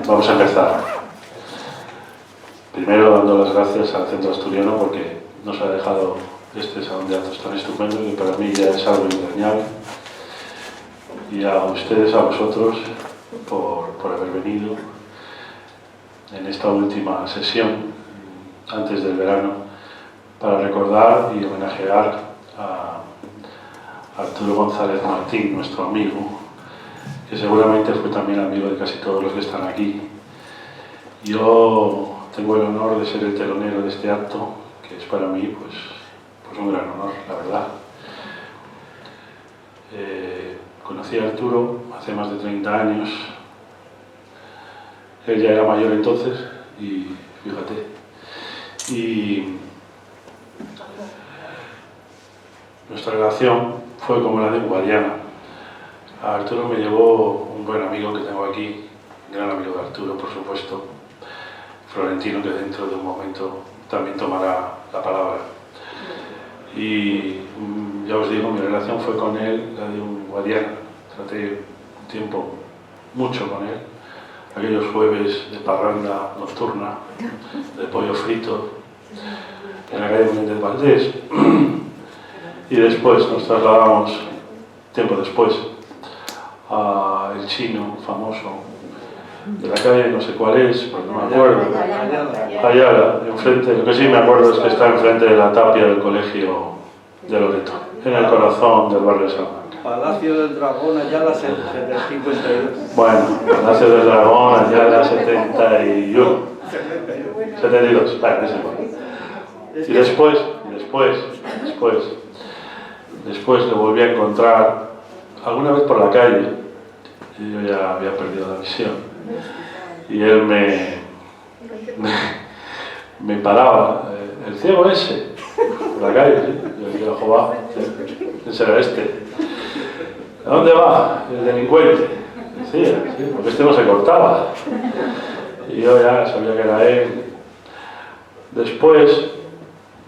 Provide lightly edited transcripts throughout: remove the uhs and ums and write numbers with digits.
Vamos a empezar. Primero dando las gracias al Centro Asturiano porque nos ha dejado este salón de actos tan estupendo que para mí ya es algo entrañable. Y a ustedes, a vosotros, por haber venido en esta última sesión, antes del verano, para recordar y homenajear a Arturo González Martín, nuestro amigo, que seguramente fue también amigo de casi todos los que están aquí. Yo tengo el honor de ser el telonero de este acto, que es para mí pues un gran honor, la verdad. Conocí a Arturo hace más de 30 años. Él ya era mayor entonces y fíjate. Y nuestra relación fue como la de un guardiana. A Arturo me llevó un buen amigo que tengo aquí, gran amigo de Arturo, por supuesto, Florentino, que dentro de un momento también tomará la palabra. Y ya os digo, mi relación fue con él, la de un guardiana. Traté un tiempo mucho con él. Aquellos jueves de parranda nocturna, de pollo frito, en la calle Menéndez Valdés. Y después nos trasladamos, tiempo después, a El Chino, famoso, de la calle no sé cuál es, porque no me acuerdo. Ayala, enfrente, lo que sí me acuerdo es que está enfrente de la tapia del colegio de Loreto, en el corazón del barrio de Salamanca. Palacio del Dragón, Ayala 52. Bueno, Palacio del Dragón, Ayala 71. 72, vale, es igual. Y después lo volví a encontrar alguna vez por la calle, y yo ya había perdido la visión, y él me paraba, el ciego ese, por la calle, ¿sí? Yo decía, joder, ¿quién será este? ¿A dónde va el delincuente? Decía, ¿sí? Porque este no se cortaba, y yo ya sabía que era él. Después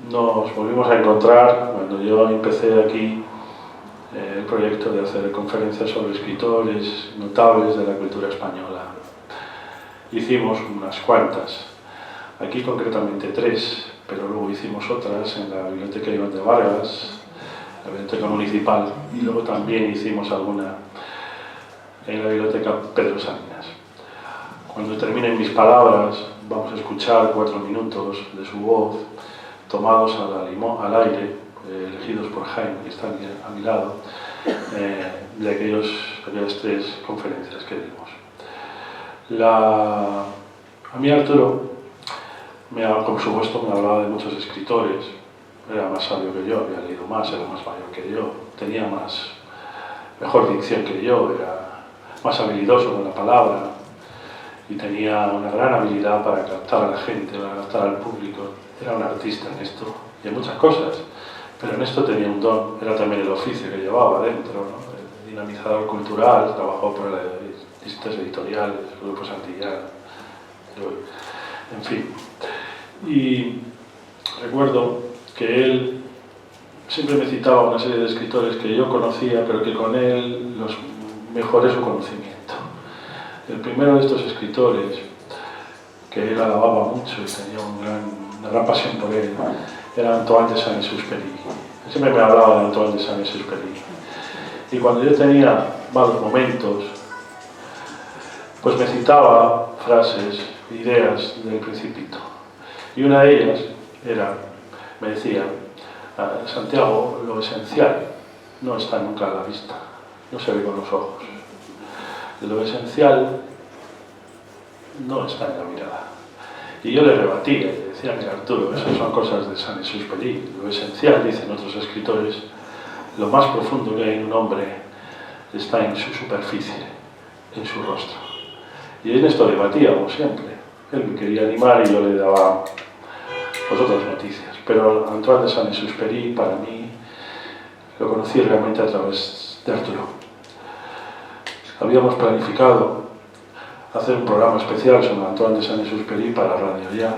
nos volvimos a encontrar cuando yo empecé aquí el proyecto de hacer conferencias sobre escritores notables de la cultura española. Hicimos unas cuantas, aquí concretamente 3, pero luego hicimos otras en la Biblioteca Iván de Vargas, la Biblioteca Municipal, y luego también hicimos alguna en la Biblioteca Pedro Salinas. Cuando terminen mis palabras, vamos a escuchar 4 minutos de su voz, tomados al aire, elegidos por Jaime, que está a mi lado, de aquellas 3 conferencias que dimos. A mí Arturo, por supuesto, me hablaba de muchos escritores. Era más sabio que yo, había leído más, era más mayor que yo, tenía mejor dicción que yo, era más habilidoso con la palabra y tenía una gran habilidad para captar a la gente, para captar al público. Era un artista en esto y en muchas cosas, pero en esto tenía un don. Era también el oficio que llevaba dentro, ¿no? El dinamizador cultural, trabajó por distintas editoriales, grupos antillanos, en fin. Y recuerdo que él siempre me citaba una serie de escritores que yo conocía, pero que con él los mejoré su conocimiento. El primero de estos escritores, que él alababa mucho y tenía una gran pasión por él, era Antoine de Saint-Exupéry. Siempre me hablaba de Antoine de Saint-Exupéry. Y cuando yo tenía malos momentos, pues me citaba frases, ideas del Principito. Y una de ellas me decía, Santiago, lo esencial no está nunca a la vista, no se ve con los ojos. Lo esencial no está en la mirada. Y yo le rebatía, le decía, mira Arturo, esas son cosas de Saint-Exupéry. Lo esencial, dicen otros escritores, lo más profundo que hay en un hombre está en su superficie, en su rostro. Y en esto debatíamos siempre. Él me quería animar y yo le daba otras noticias. Pero Antoine de Saint-Exupéry, para mí, lo conocí realmente a través de Arturo. Habíamos planificado hacer un programa especial sobre Antoine de Saint-Exupéry para Radio Ya,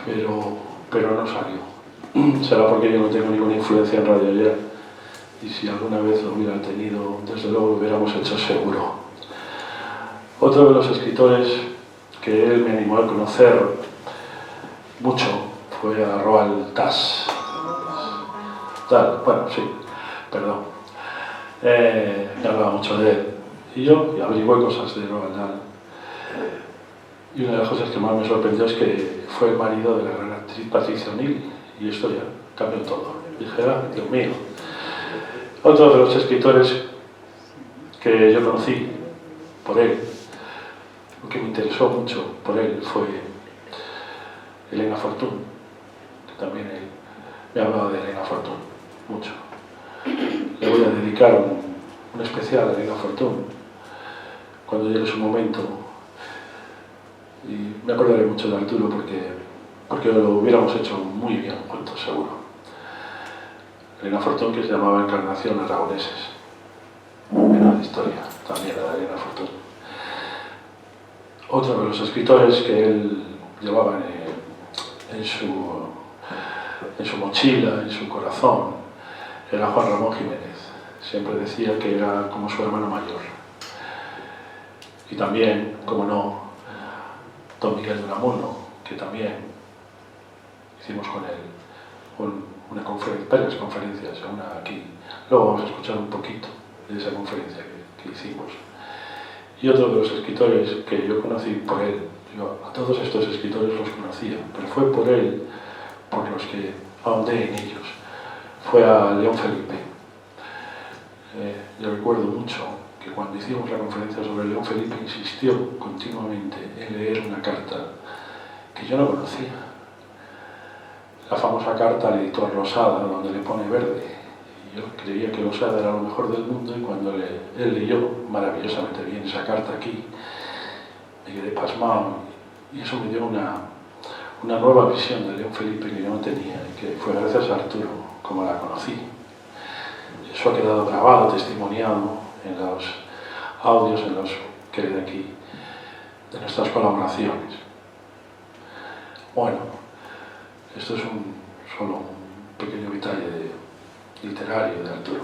pero no salió. Será porque yo no tengo ninguna influencia en Radio Ya, y si alguna vez lo hubieran tenido, desde luego lo hubiéramos hecho seguro. Otro de los escritores que él me animó a conocer mucho fue a Roald Dahl. Bueno, sí, perdón. Me hablaba mucho de él. Y yo averigué cosas de Roald Dahl. Y una de las cosas que más me sorprendió es que fue el marido de la gran actriz Patricia O'Neill. Y esto ya cambió todo. Dije, Dios mío. Otro de los escritores que yo conocí por él, lo que me interesó mucho por él fue Elena Fortún, que también él me ha hablado de Elena Fortún, mucho. Le voy a dedicar un especial a Elena Fortún cuando llegue su momento, y me acordaré mucho de Arturo porque lo hubiéramos hecho muy bien juntos, seguro. Elena Fortún, que se llamaba Encarnación Aragoneses, era de historia también de Elena Fortún. Otro de los escritores que él llevaba en su mochila, en su corazón, era Juan Ramón Jiménez. Siempre decía que era como su hermano mayor. Y también, como no, don Miguel de Unamuno, que también hicimos con él varias conferencias, una aquí. Luego vamos a escuchar un poquito de esa conferencia que hicimos. Y otro de los escritores que yo conocí por él, yo a todos estos escritores los conocía, pero fue por él por los que ahondé en ellos, fue a León Felipe. Yo recuerdo mucho que cuando hicimos la conferencia sobre León Felipe insistió continuamente en leer una carta que yo no conocía, la famosa carta al editor Losada, donde le pone verde. Yo creía que Losada era lo mejor del mundo, y cuando él leyó maravillosamente bien esa carta aquí, me quedé pasmado, y eso me dio una nueva visión de León Felipe que yo no tenía, y que fue gracias a Arturo como la conocí. Eso ha quedado grabado, testimoniado en los audios en los que hay de aquí, de nuestras colaboraciones. Bueno, esto es solo un pequeño detalle literario de Arturo.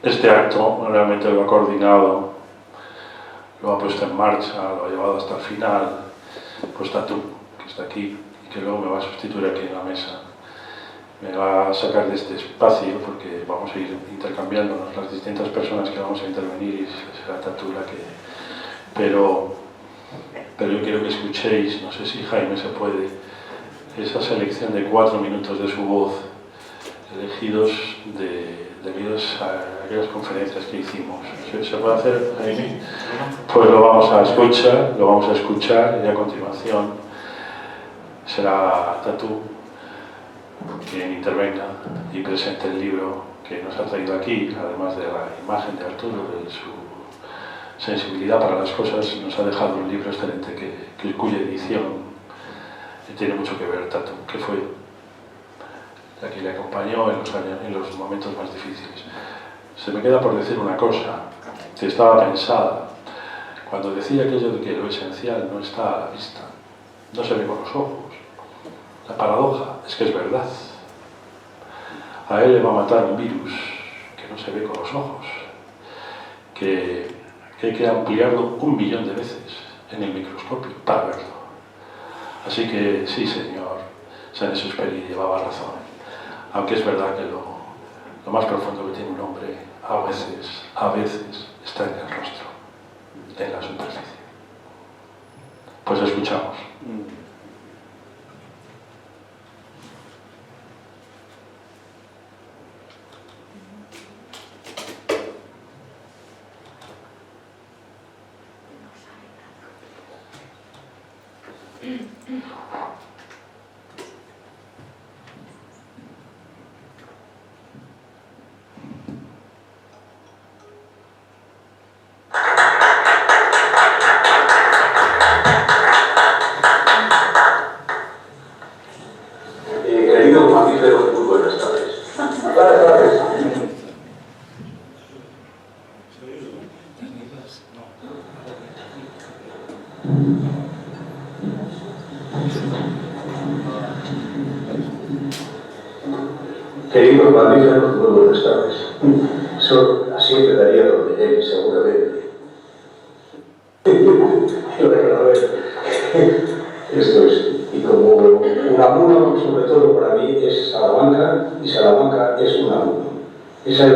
Este acto realmente lo ha coordinado, lo ha puesto en marcha, lo ha llevado hasta el final, pues Tatu, que está aquí y que luego me va a sustituir aquí en la mesa. Me va a sacar de este espacio porque vamos a ir intercambiándonos las distintas personas que vamos a intervenir, y será Tatu la que... Pero yo quiero que escuchéis, no sé si Jaime se puede, esa selección de 4 minutos de su voz, elegidos debido a aquellas conferencias que hicimos. ¿Se puede hacer, Jaime? Pues lo vamos a escuchar, y a continuación será Tatu quien intervenga y presente el libro que nos ha traído aquí, además de la imagen de Arturo, de su sensibilidad para las cosas. Nos ha dejado un libro excelente cuya edición tiene mucho que ver Tatu, que fue la que le acompañó en los momentos más difíciles. Se me queda por decir una cosa que estaba pensada cuando decía aquello de que lo esencial no está a la vista, no se ve con los ojos. La paradoja es que es verdad. A él le va a matar un virus que no se ve con los ojos, que hay que ampliarlo 1 millón de veces en el microscopio para verlo. Así que sí, señor, Saint-Exupéry llevaba razón, aunque es verdad que lo más profundo que tiene un hombre a veces está en el rostro, en la superficie. Pues escuchamos. Querido mamífero, muy buenas tardes. Buenas tardes. Querido mamífero, muy buenas tardes. Son las 7 de ayer donde llegué, seguramente. Bueno, a ver, esto es, y como Unamuno, sobre todo para mí, es Salamanca, y Salamanca es Unamuno. Esa es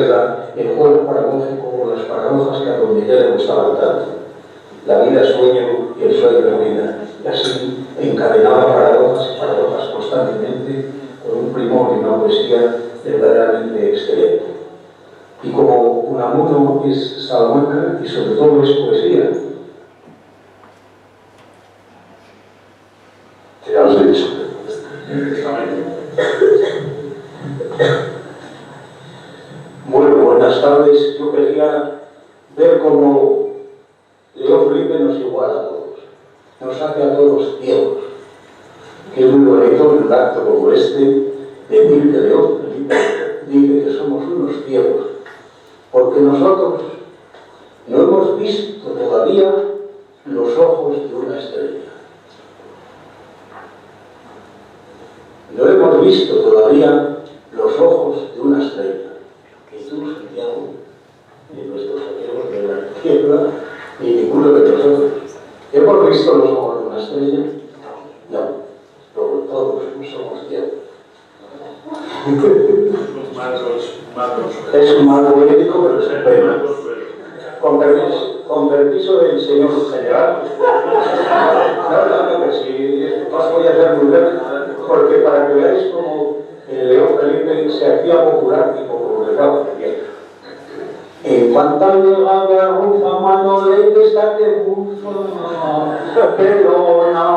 el juego paradójico o las paradojas que a don Miguel le gustaban tanto. La vida es sueño y el sueño es vida. Y así encadenaba paradojas y paradojas constantemente con un primor y una poesía verdaderamente excelente. Y como Unamuno es Salamanca y sobre todo es poesía, ya os he dicho. Bueno, buenas tardes. Yo quería ver cómo León Felipe nos iguala a todos, nos hace a todos ciegos. Que es muy bonito en un acto como este decir que León Felipe dice que somos unos ciegos, porque nosotros no hemos visto todavía los ojos de una estrella. No hemos visto todavía los ojos de una estrella. Y tú, Santiago, ni nuestros amigos de la izquierda, ni ninguno de nosotros. ¿Hemos visto los ojos de una estrella? No. Pero todos somos ciegos. Es un mal poético, pero se pena. Con permiso del señor general. No, que si os voy a hacer muy breve, porque para que veáis cómo el León Felipe se hacía popular y popularizaba bien. En cuanto llegaba a Rufa, Manolete está que bufa, pelona,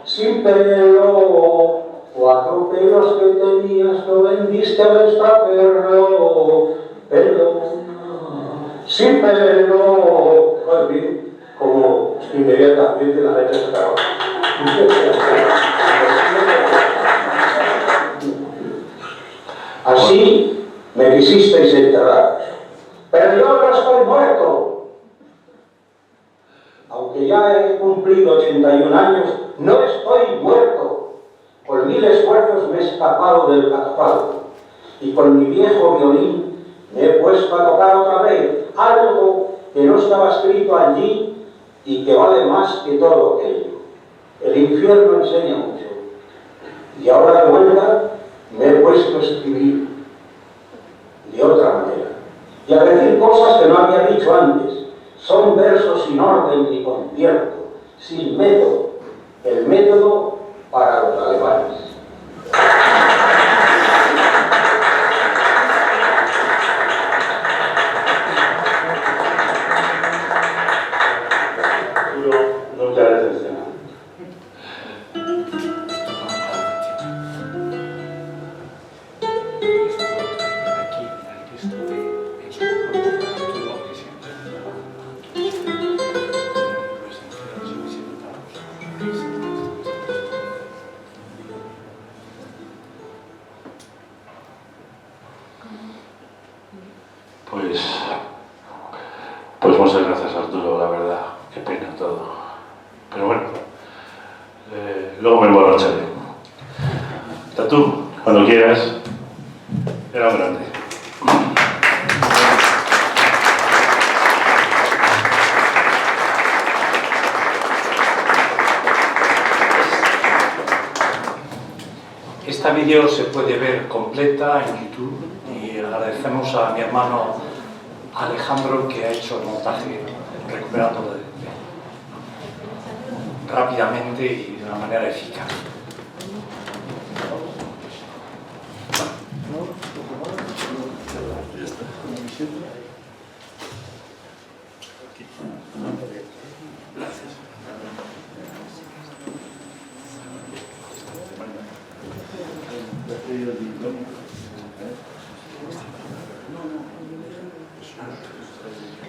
sin pelo, 4 pelos que tenías, lo vendiste al extraperro, pelona, sin pelo, como inmediatamente la gente se acabó. Así me quisisteis enterrar, pero yo no estoy muerto. Aunque ya he cumplido 81 años, no estoy muerto. Por 1000 esfuerzos me he escapado del catafalco y con mi viejo violín me he puesto a tocar otra vez algo que no estaba escrito allí y que vale más que todo aquello. El infierno enseña mucho. Y ahora de vuelta me he puesto a escribir de otra manera y a decir cosas que no había dicho antes. Son versos sin orden ni concierto, sin método. El método para los alemanes. Nunca decepcionado. Pues muchas gracias, Arturo, la verdad. Qué pena todo. Pero bueno, luego me emborracharé. Tatú, cuando quieras, era un grande. Esta vídeo se puede ver completa en YouTube y agradecemos a mi hermano Alejandro que ha hecho el montaje recuperando rápidamente y de una manera eficaz.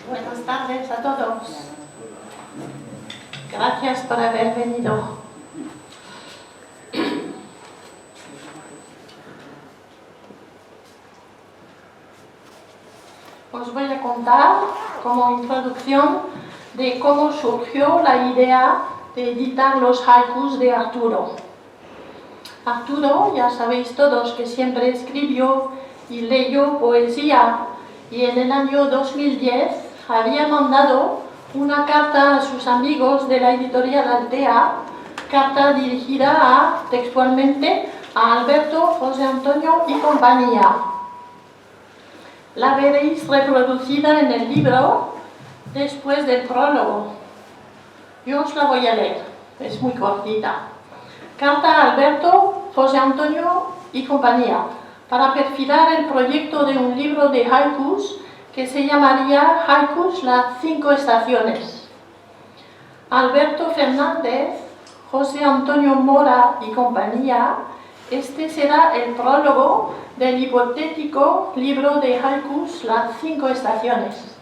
Buenas tardes a todos. Gracias por haber venido. Os voy a contar como introducción de cómo surgió la idea de editar los haikus de Arturo. Arturo, ya sabéis todos que siempre escribió y leyó poesía, y en el año 2010 había mandado una carta a sus amigos de la editorial Altea, carta dirigida textualmente a Alberto, José Antonio y compañía. La veréis reproducida en el libro después del prólogo. Yo os la voy a leer, es muy cortita. Carta a Alberto, José Antonio y compañía, para perfilar el proyecto de un libro de haikus que se llamaría Haikus las 5 estaciones. Alberto Fernández, José Antonio Mora y compañía, este será el prólogo del hipotético libro de haikus las 5 estaciones.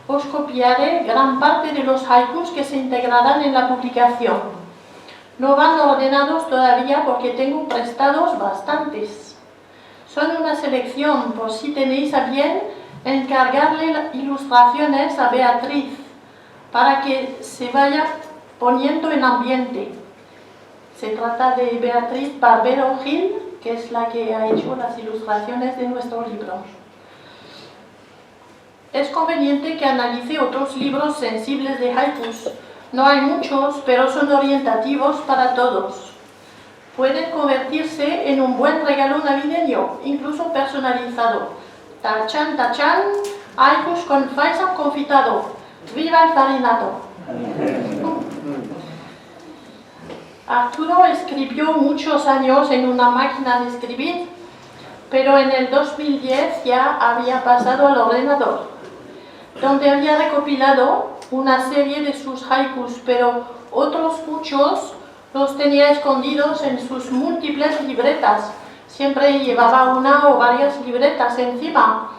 Os copiaré gran parte de los haikus que se integrarán en la publicación. No van ordenados todavía porque tengo prestados bastantes. Son una selección por si tenéis a bien encargarle ilustraciones a Beatriz para que se vaya poniendo en ambiente. Se trata de Beatriz Barbero Gil, que es la que ha hecho las ilustraciones de nuestro libro. Es conveniente que analice otros libros sensibles de haikus. No hay muchos, pero son orientativos para todos. Pueden convertirse en un buen regalo navideño, incluso personalizado. Tachan, tachan, haikus con faisán confitado. ¡Viva el farinato! Arturo escribió muchos años en una máquina de escribir, pero en el 2010 ya había pasado al ordenador, donde había recopilado una serie de sus haikus, pero otros muchos los tenía escondidos en sus múltiples libretas. Siempre llevaba una o varias libretas encima.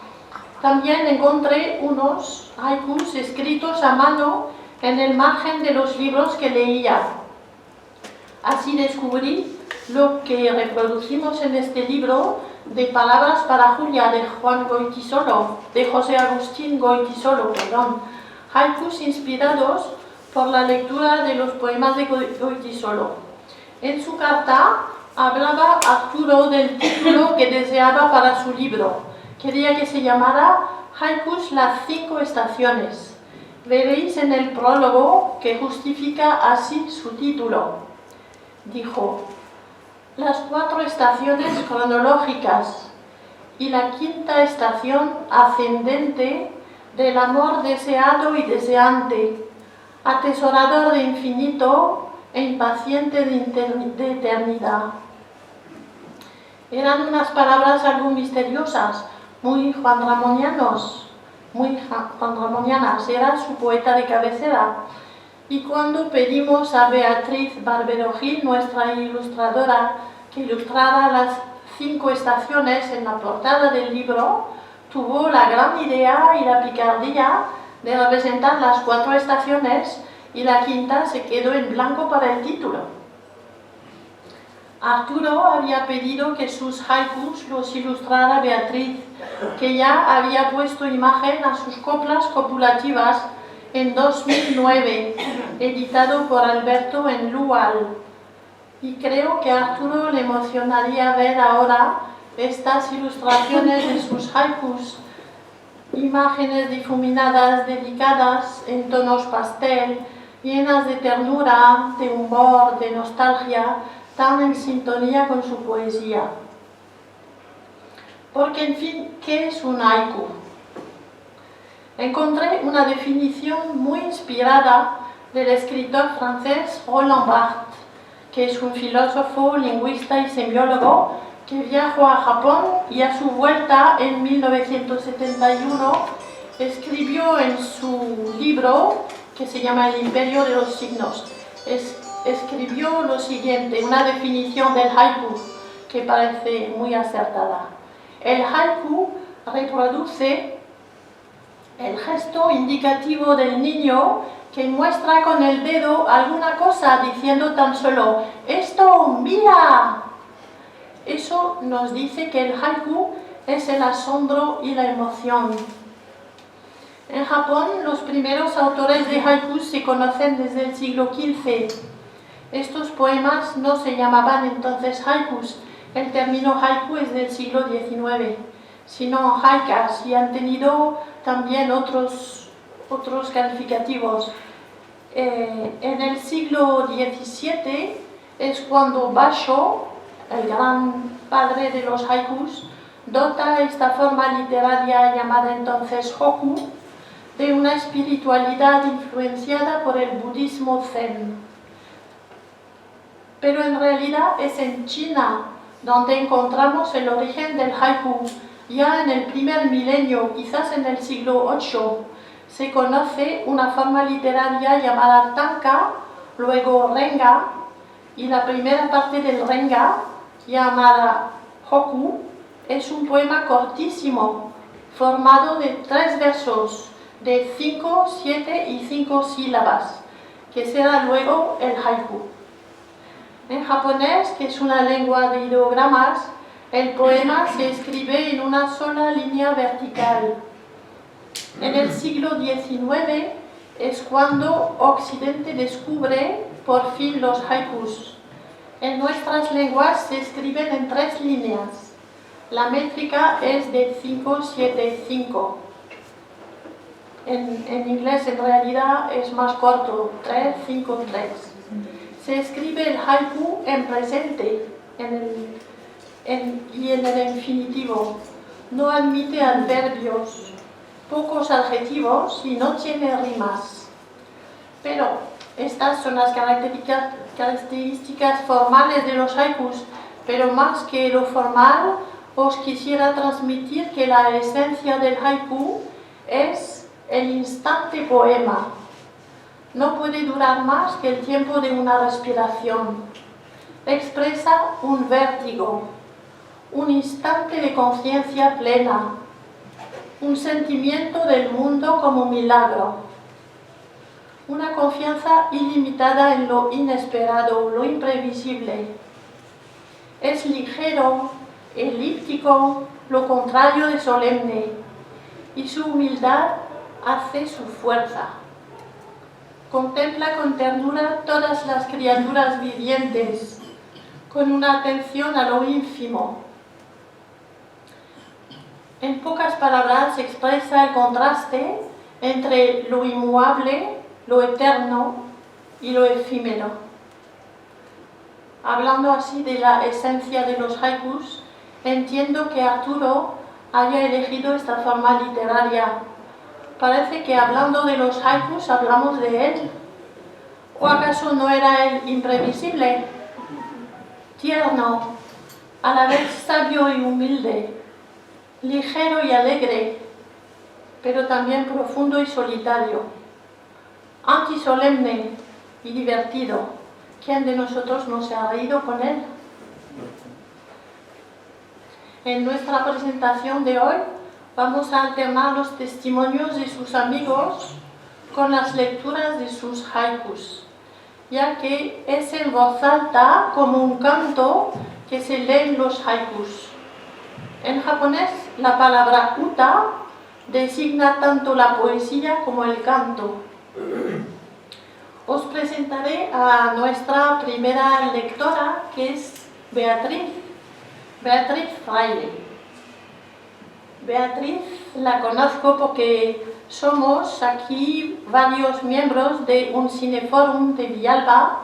También encontré unos haikus escritos a mano en el margen de los libros que leía. Así descubrí lo que reproducimos en este libro de Palabras para Julia de José Agustín Goytisolo, haikus inspirados por la lectura de los poemas de Goytisolo. En su carta hablaba Arturo del título que deseaba para su libro. Quería que se llamara Haikus las 5 estaciones. Veréis en el prólogo que justifica así su título. Dijo: las 4 estaciones cronológicas y la 5ª estación ascendente del amor deseado y deseante, atesorador de infinito e impaciente de eternidad. Eran unas palabras algo misteriosas, muy juanramonianas, era su poeta de cabecera. Y cuando pedimos a Beatriz Barbero Gil, nuestra ilustradora, que ilustrara las 5 estaciones en la portada del libro, tuvo la gran idea y la picardía de representar las 4 estaciones y la 5ª se quedó en blanco para el título. Arturo había pedido que sus haikus los ilustrara Beatriz, que ya había puesto imagen a sus coplas copulativas en 2009, editado por Alberto en Lual. Y creo que a Arturo le emocionaría ver ahora estas ilustraciones de sus haikus, imágenes difuminadas, delicadas, en tonos pastel, llenas de ternura, de humor, de nostalgia, tan en sintonía con su poesía. Porque, en fin, ¿qué es un haiku? Encontré una definición muy inspirada del escritor francés Roland Barthes, que es un filósofo, lingüista y semiólogo que viajó a Japón y a su vuelta en 1971 escribió en su libro, que se llama El Imperio de los Signos, escribió lo siguiente, una definición del haiku que parece muy acertada. El haiku reproduce el gesto indicativo del niño que muestra con el dedo alguna cosa diciendo tan solo «¡Esto, mira!». Eso nos dice que el haiku es el asombro y la emoción. En Japón, los primeros autores de haikus se conocen desde el siglo XV. Estos poemas no se llamaban entonces haikus, el término haiku es del siglo XIX, sino haikas, y han tenido también otros otros calificativos. En el siglo XVII es cuando Basho, el gran padre de los haikus, dota esta forma literaria llamada entonces Hokku de una espiritualidad influenciada por el budismo zen. Pero en realidad es en China donde encontramos el origen del haiku. Ya en el primer milenio, quizás en el siglo VIII, se conoce una forma literaria llamada tanka, luego renga, y la primera parte del renga, llamada hokku, es un poema cortísimo, formado de 3 versos, de 5, 7 y 5 sílabas, que será luego el haiku. En japonés, que es una lengua de ideogramas, el poema se escribe en una sola línea vertical. En el siglo XIX es cuando Occidente descubre por fin los haikus. En nuestras lenguas se escriben en 3 líneas. La métrica es de 5-7-5. En inglés en realidad es más corto, 3-5-3. Se escribe el haiku en presente y en el infinitivo. No admite adverbios, pocos adjetivos y no tiene rimas. Pero estas son las características formales de los haikus, pero más que lo formal, os quisiera transmitir que la esencia del haiku es el instante poema. No puede durar más que el tiempo de una respiración. Expresa un vértigo, un instante de conciencia plena, un sentimiento del mundo como milagro, una confianza ilimitada en lo inesperado, lo imprevisible. Es ligero, elíptico, lo contrario de solemne, y su humildad hace su fuerza. Contempla con ternura todas las criaturas vivientes, con una atención a lo ínfimo. En pocas palabras expresa el contraste entre lo inmuable, lo eterno y lo efímero. Hablando así de la esencia de los haikus, entiendo que Arturo haya elegido esta forma literaria. Parece que hablando de los haikus hablamos de él. ¿O acaso no era él imprevisible, tierno, a la vez sabio y humilde, ligero y alegre, pero también profundo y solitario, antisolemne y divertido? ¿Quién de nosotros no se ha reído con él? En nuestra presentación de hoy vamos a alternar los testimonios de sus amigos con las lecturas de sus haikus, ya que es en voz alta como un canto que se leen los haikus. En japonés, la palabra uta designa tanto la poesía como el canto. Os presentaré a nuestra primera lectora, que es Beatriz Fraile. Beatriz la conozco porque somos aquí varios miembros de un cineforum de Villalba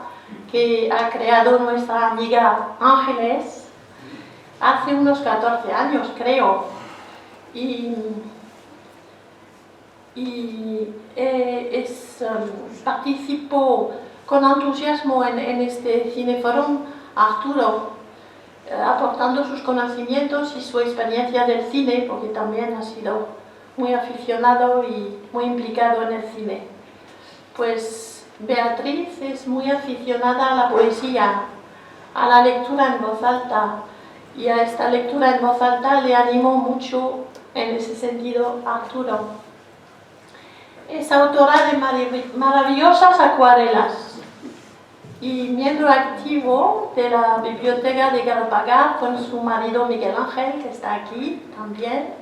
que ha creado nuestra amiga Ángeles hace unos 14 años, creo. Participó con entusiasmo en este cineforum Arturo, aportando sus conocimientos y su experiencia del cine, porque también ha sido muy aficionado y muy implicado en el cine. Pues Beatriz es muy aficionada a la poesía, a la lectura en voz alta, y a esta lectura en voz alta le animó mucho en ese sentido Arturo. Es autora de maravillosas acuarelas y miembro activo de la biblioteca de Galapagar con su marido Miguel Ángel, que está aquí también.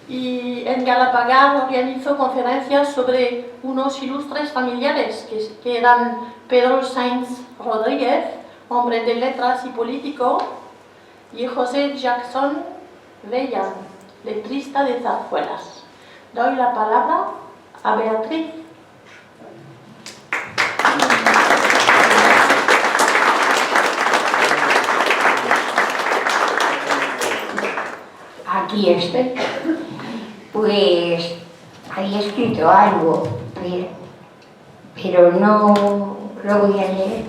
Y en Galapagar organizó conferencias sobre unos ilustres familiares que eran Pedro Sainz Rodríguez, hombre de letras y político, y José Jackson Bellan, letrista de zarzuelas. Doy la palabra a Beatriz. Aquí estoy. Pues había escrito algo, pero no lo voy a leer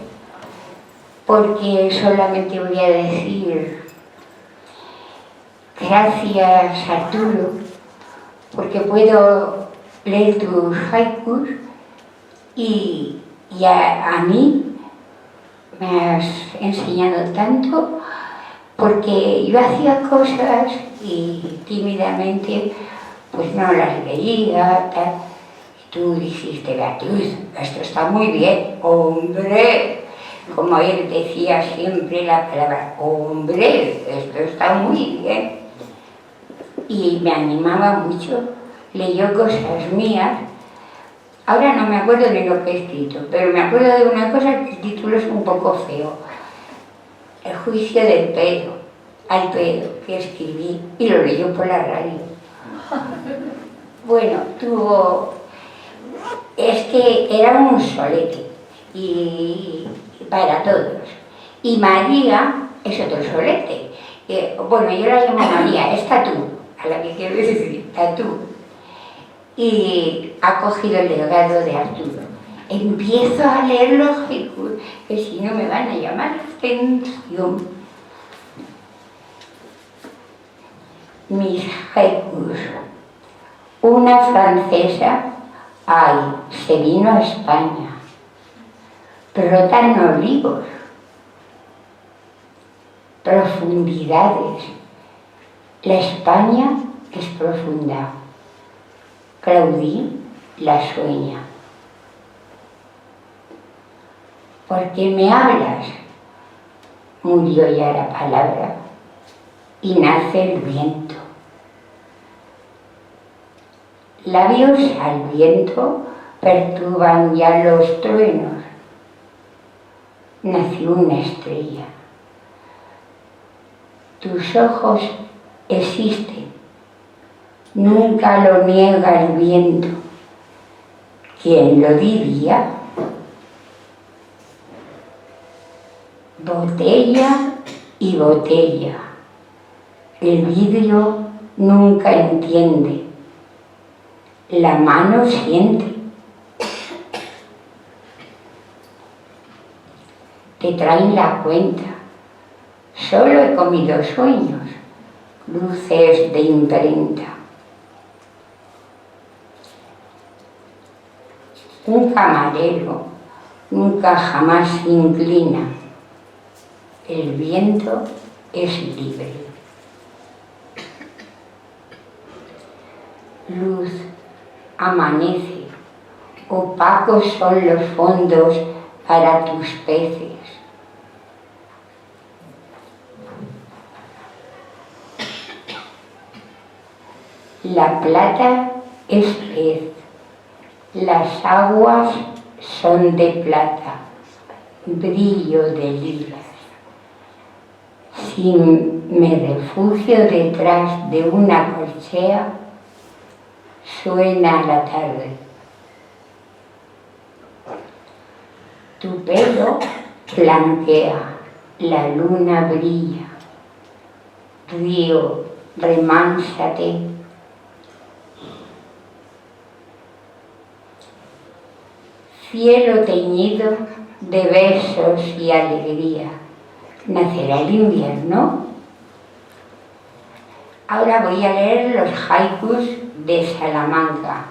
porque solamente voy a decir gracias, Arturo, porque puedo leer tus haikus y a mí me has enseñado tanto, porque yo hacía cosas y tímidamente pues no las veía, tal. Y tú dijiste, Beatriz, esto está muy bien, hombre, como él decía siempre la palabra, hombre, esto está muy bien. Y me animaba mucho, leyó cosas mías. Ahora no me acuerdo de lo que he escrito, pero me acuerdo de una cosa que el título es un poco feo. El juicio del pedo, al pedo, que escribí y lo leyó por la radio. Bueno, es que era un solete y para todos. Y María es otro solete. Bueno, yo la llamo María, es Tatú, a la que quiero decir, Tatú. Y ha cogido el legado de Arturo. Empiezo a leer los haikus, que si no me van a llamar la atención. Mis haikus. Una francesa, se vino a España. Brotan olivos. Profundidades. La España es profunda. Claudí la sueña. ¿Por qué me hablas? Murió ya la palabra y nace el viento. Labios al viento perturban ya los truenos. Nació una estrella. Tus ojos existen. Nunca lo niega el viento. ¿Quién lo diría? Botella y botella. El vidrio nunca entiende. La mano siente. Te traen la cuenta. Solo he comido sueños, luces de imprenta. Un camarero nunca jamás se inclina. El viento es libre. Luz, amanece. Opacos son los fondos para tus peces. La plata es pez. Las aguas son de plata. Brillo de lilas. Si me refugio detrás de una corchea, suena la tarde. Tu pelo flanquea, la luna brilla. Río, remánsate. Cielo teñido de besos y alegría. ¿Nacerá el invierno? Ahora voy a leer los haikus de Salamanca.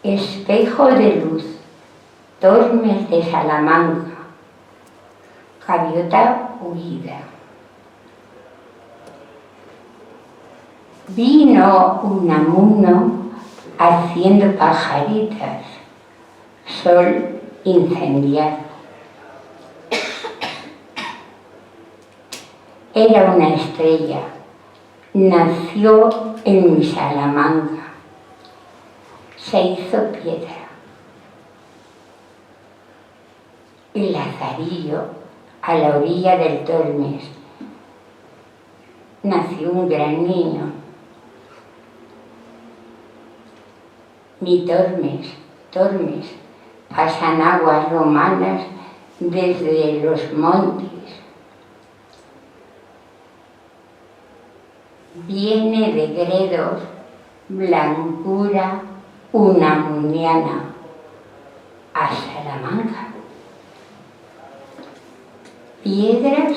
Espejo de luz, Tormes de Salamanca, gaviota huida. Vino Unamuno haciendo pajaritas, sol incendiado. Era una estrella, nació en mi Salamanca, se hizo piedra. El Lazarillo, a la orilla del Tormes, nació un gran niño. ni Tormes, pasan aguas romanas desde los montes. Viene de Gredos, blancura unamuniana, a Salamanca. Piedras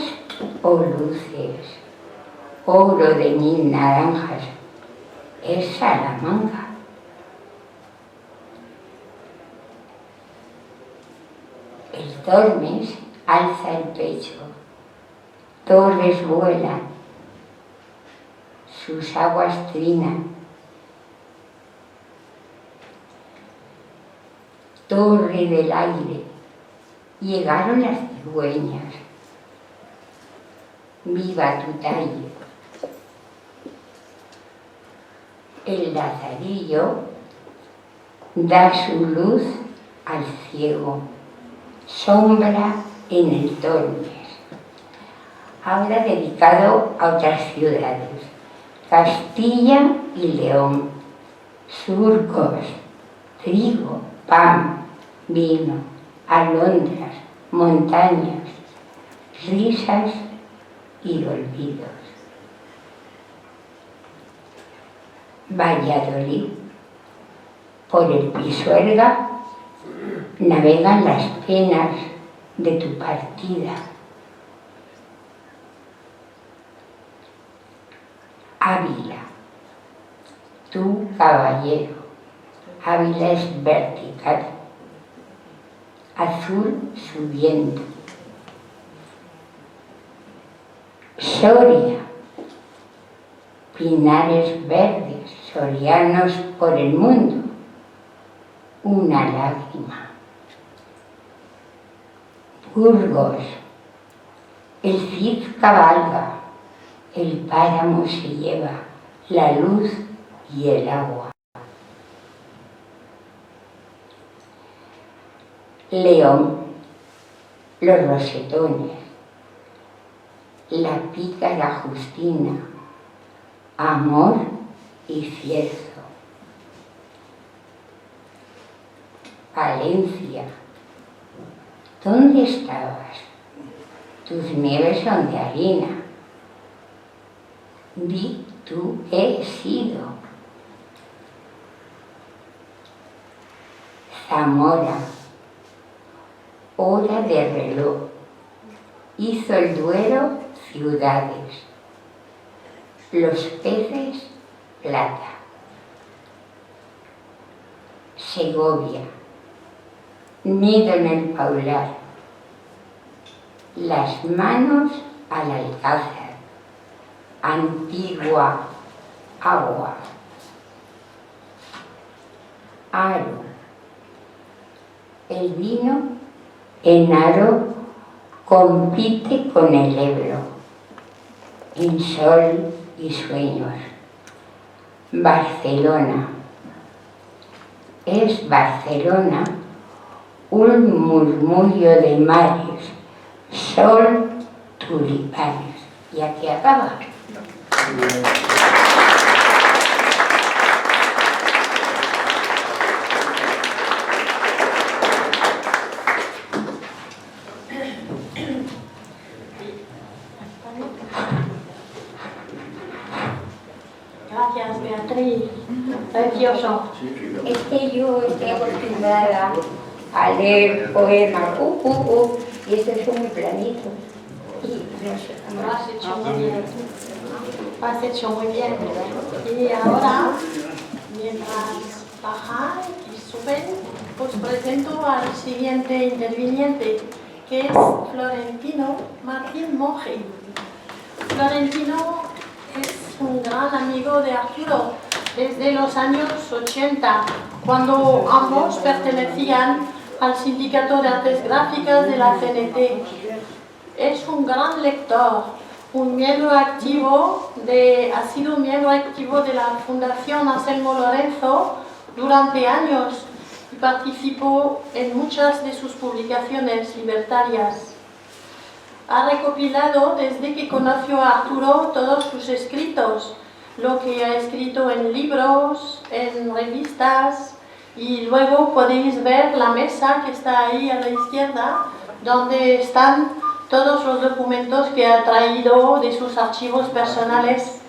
o luces, oro de 1000 naranjas, es Salamanca. El Tormes alza el pecho, torres vuelan, sus aguas trinan. Torre del aire, llegaron las cigüeñas. Viva tu talle. El lazarillo da su luz al ciego, sombra en el Tormes. Ahora dedicado a otras ciudades, Castilla y León, surcos, trigo, pan, vino, alondras, montañas, risas y olvidos. Valladolid, por el Pisuerga, navegan las penas de tu partida. Ávila, tu caballero. Ávila es vertical, azul subiendo. Soria, pinares verdes, sorianos por el mundo, una lágrima. Burgos, el Cid cabalga, el páramo se lleva la luz y el agua. León, los rosetones, la pícara Justina, amor y cierzo. Valencia, ¿dónde estabas? Tus nieves son de harina. Di tú he sido. Zamora, hora de reloj, hizo el Duero ciudades, los peces plata. Segovia, nido en el Paular, las manos al alcázar, antigua agua. Aro, el vino en Aro compite con el Ebro, en sol y sueños. Barcelona, es Barcelona un murmullo de mares, sol, tulipanes. Y aquí acaba. Gracias, Beatriz. Precioso. Es que yo estoy acostumbrada a leer poemas, y estos son muy planitos. Y no sé cómo. Lo has hecho muy bien. Lo has hecho muy bien. Y ahora, mientras bajan y suben, os presento al siguiente interviniente, que es Florentino Martín Monge. Florentino es un gran amigo de Arturo desde los años 80, cuando ambos pertenecían al Sindicato de Artes Gráficas de la CNT. Es un gran lector, ha sido miembro activo de la Fundación Anselmo Lorenzo durante años y participó en muchas de sus publicaciones libertarias. Ha recopilado desde que conoció a Arturo todos sus escritos, lo que ha escrito en libros, en revistas, Y luego podéis ver la mesa que está ahí a la izquierda, donde están todos los documentos que ha traído de sus archivos personales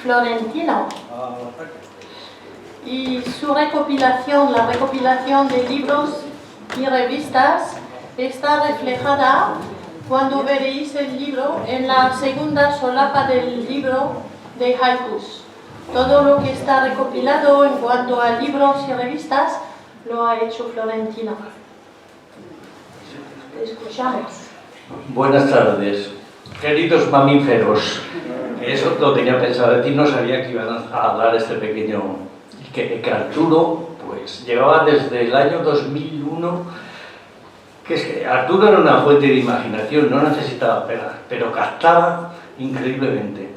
florentinos. Y su recopilación, la recopilación de libros y revistas, está reflejada cuando veréis el libro en la segunda solapa del libro de haikus. Todo lo que está recopilado en cuanto a libros y revistas lo ha hecho Florentino. Escuchamos. Buenas tardes, queridos mamíferos. Eso lo tenía pensado decir, no sabía que iban a dar este pequeño... Que Arturo pues llevaba desde el año 2001, que es que Arturo era una fuente de imaginación, no necesitaba pegar, pero captaba increíblemente.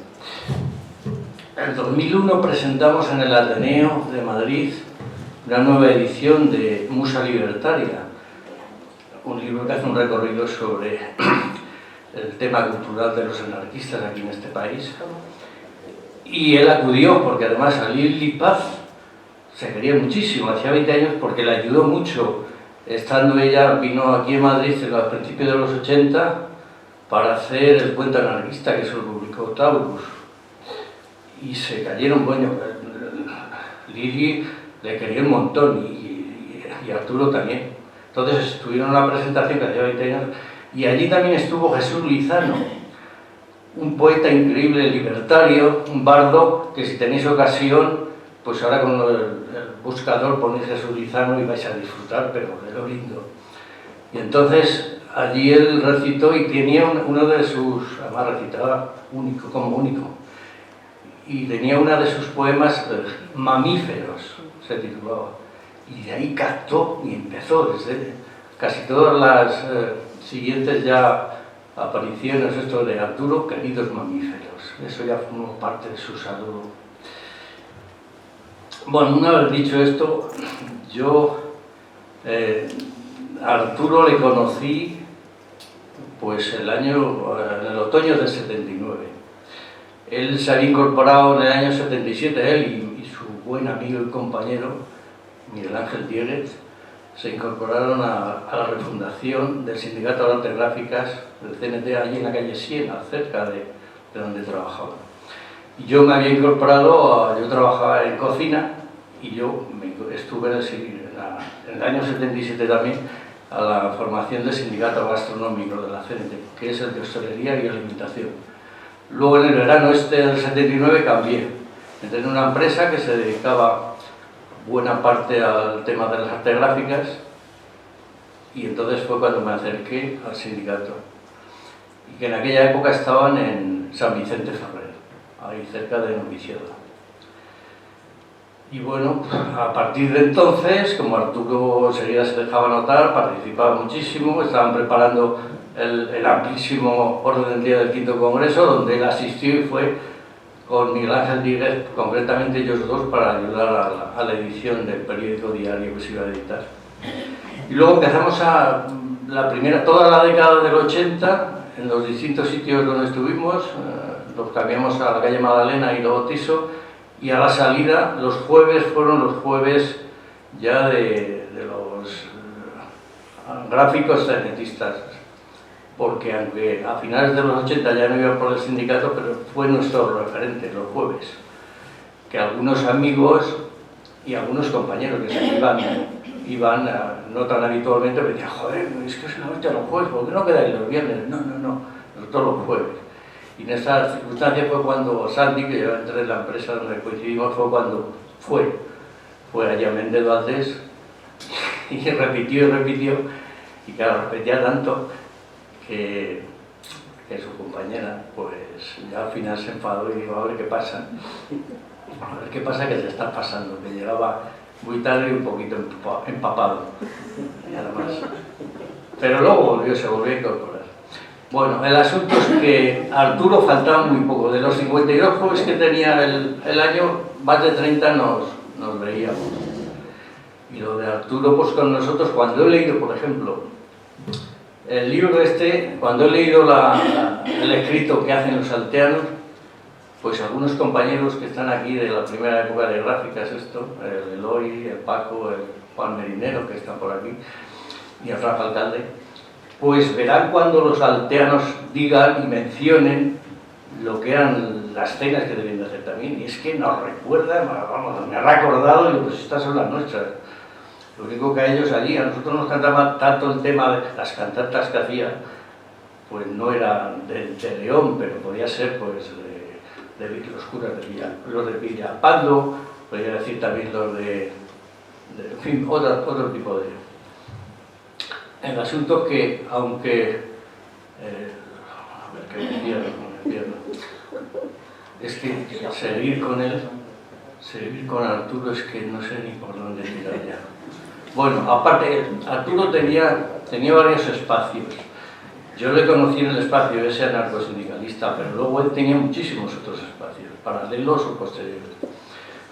En 2001 presentamos en el Ateneo de Madrid una nueva edición de Musa Libertaria, un libro que hace un recorrido sobre el tema cultural de los anarquistas aquí en este país. Y él acudió porque además a Lili Paz se quería muchísimo, hacía 20 años, porque le ayudó mucho. Estando ella, vino aquí en Madrid a principios de los 80 para hacer El Puente Anarquista, que se lo publicó Taurus. Y se cayeron, bueno, Lili le quería un montón y Arturo también. Entonces estuvieron en una presentación que hacía 20 años y allí también estuvo Jesús Lizano, un poeta increíble, libertario, un bardo, que si tenéis ocasión, pues ahora con el buscador ponéis Jesús Lizano y vais a disfrutar, pero de lo lindo. Y entonces allí él recitó y tenía uno de sus, además recitaba único, como único, y tenía una de sus poemas, Mamíferos, se titulaba. Y de ahí captó y empezó desde casi todas las siguientes ya apariciones, esto de Arturo, queridos mamíferos. Eso ya formó parte de su saludo. Bueno, una vez dicho esto, yo a Arturo le conocí pues en el otoño del 79. Él se había incorporado en el año 77, él y su buen amigo y compañero, Miguel Ángel Dieguez, se incorporaron a la refundación del Sindicato de Artes Gráficas del CNT, allí en la calle Siena, cerca de donde trabajaba. Y yo me había incorporado, yo trabajaba en cocina y yo estuve en el año 77 también a la formación del Sindicato Gastronómico de la CNT, que es el de hostelería y alimentación. Luego en el verano del 79 cambié, entré en una empresa que se dedicaba buena parte al tema de las artes gráficas y entonces fue cuando me acerqué al sindicato y que en aquella época estaban en San Vicente Ferrer, ahí cerca de Noviciado. Y bueno, a partir de entonces, como Arturo enseguida se dejaba notar, participaba muchísimo, estaban preparando el amplísimo orden del día del quinto congreso, donde él asistió y fue con Miguel Ángel Díguez, concretamente ellos dos, para ayudar a la edición del periódico diario que se iba a editar. Y luego empezamos toda la década del 80, en los distintos sitios donde estuvimos, los cambiamos a la calle Magdalena y luego Tiso, y a la salida, los jueves fueron los jueves ya de los gráficos cenetistas, porque aunque a finales de los 80 ya no iba por el sindicato, pero fue nuestro referente los jueves, que algunos amigos y algunos compañeros que se iban no tan habitualmente, me decían, joder, es que solamente los jueves, ¿por qué no quedáis los viernes? No, nosotros los jueves. Y en esa circunstancia fue cuando Sandy, que yo entré en la empresa donde coincidimos, fue cuando fue allá a Méndez Valdés y repitió, y claro, repetía tanto que su compañera pues ya al final se enfadó y dijo, a ver qué pasa que te está pasando, que llegaba muy tarde y un poquito empapado, y nada más. Pero luego se volvió a incorporar. Bueno, el asunto es que a Arturo faltaba muy poco. De los 52 jueves que tenía el año, más de 30 nos veíamos. Y lo de Arturo, pues con nosotros, cuando he leído, por ejemplo, el libro cuando he leído el escrito que hacen los alteanos, pues algunos compañeros que están aquí de la primera época de gráficas, el Eloy, el Paco, el Juan Merinero, que están por aquí, y el Rafa Alcalde, pues verán cuando los alteanos digan y mencionen lo que eran las cenas que deben de hacer también, y es que nos recuerdan, vamos, me ha recordado, y pues estas son las nuestras. Lo único que a ellos allí, a nosotros nos cantaba tanto el tema de las cantatas que hacía, pues no eran de León, pero podía ser pues de los curas los de Villapando, podría decir también los de en fin, otro tipo de... El asunto que, aunque... a ver, que me pierdo. Es que seguir con él, seguir con Arturo, es que no sé ni por dónde tirar ya. Bueno, aparte, Arturo tenía varios espacios. Yo le conocí en el espacio ese anarcosindicalista, pero luego él tenía muchísimos otros espacios, paralelos o posteriores.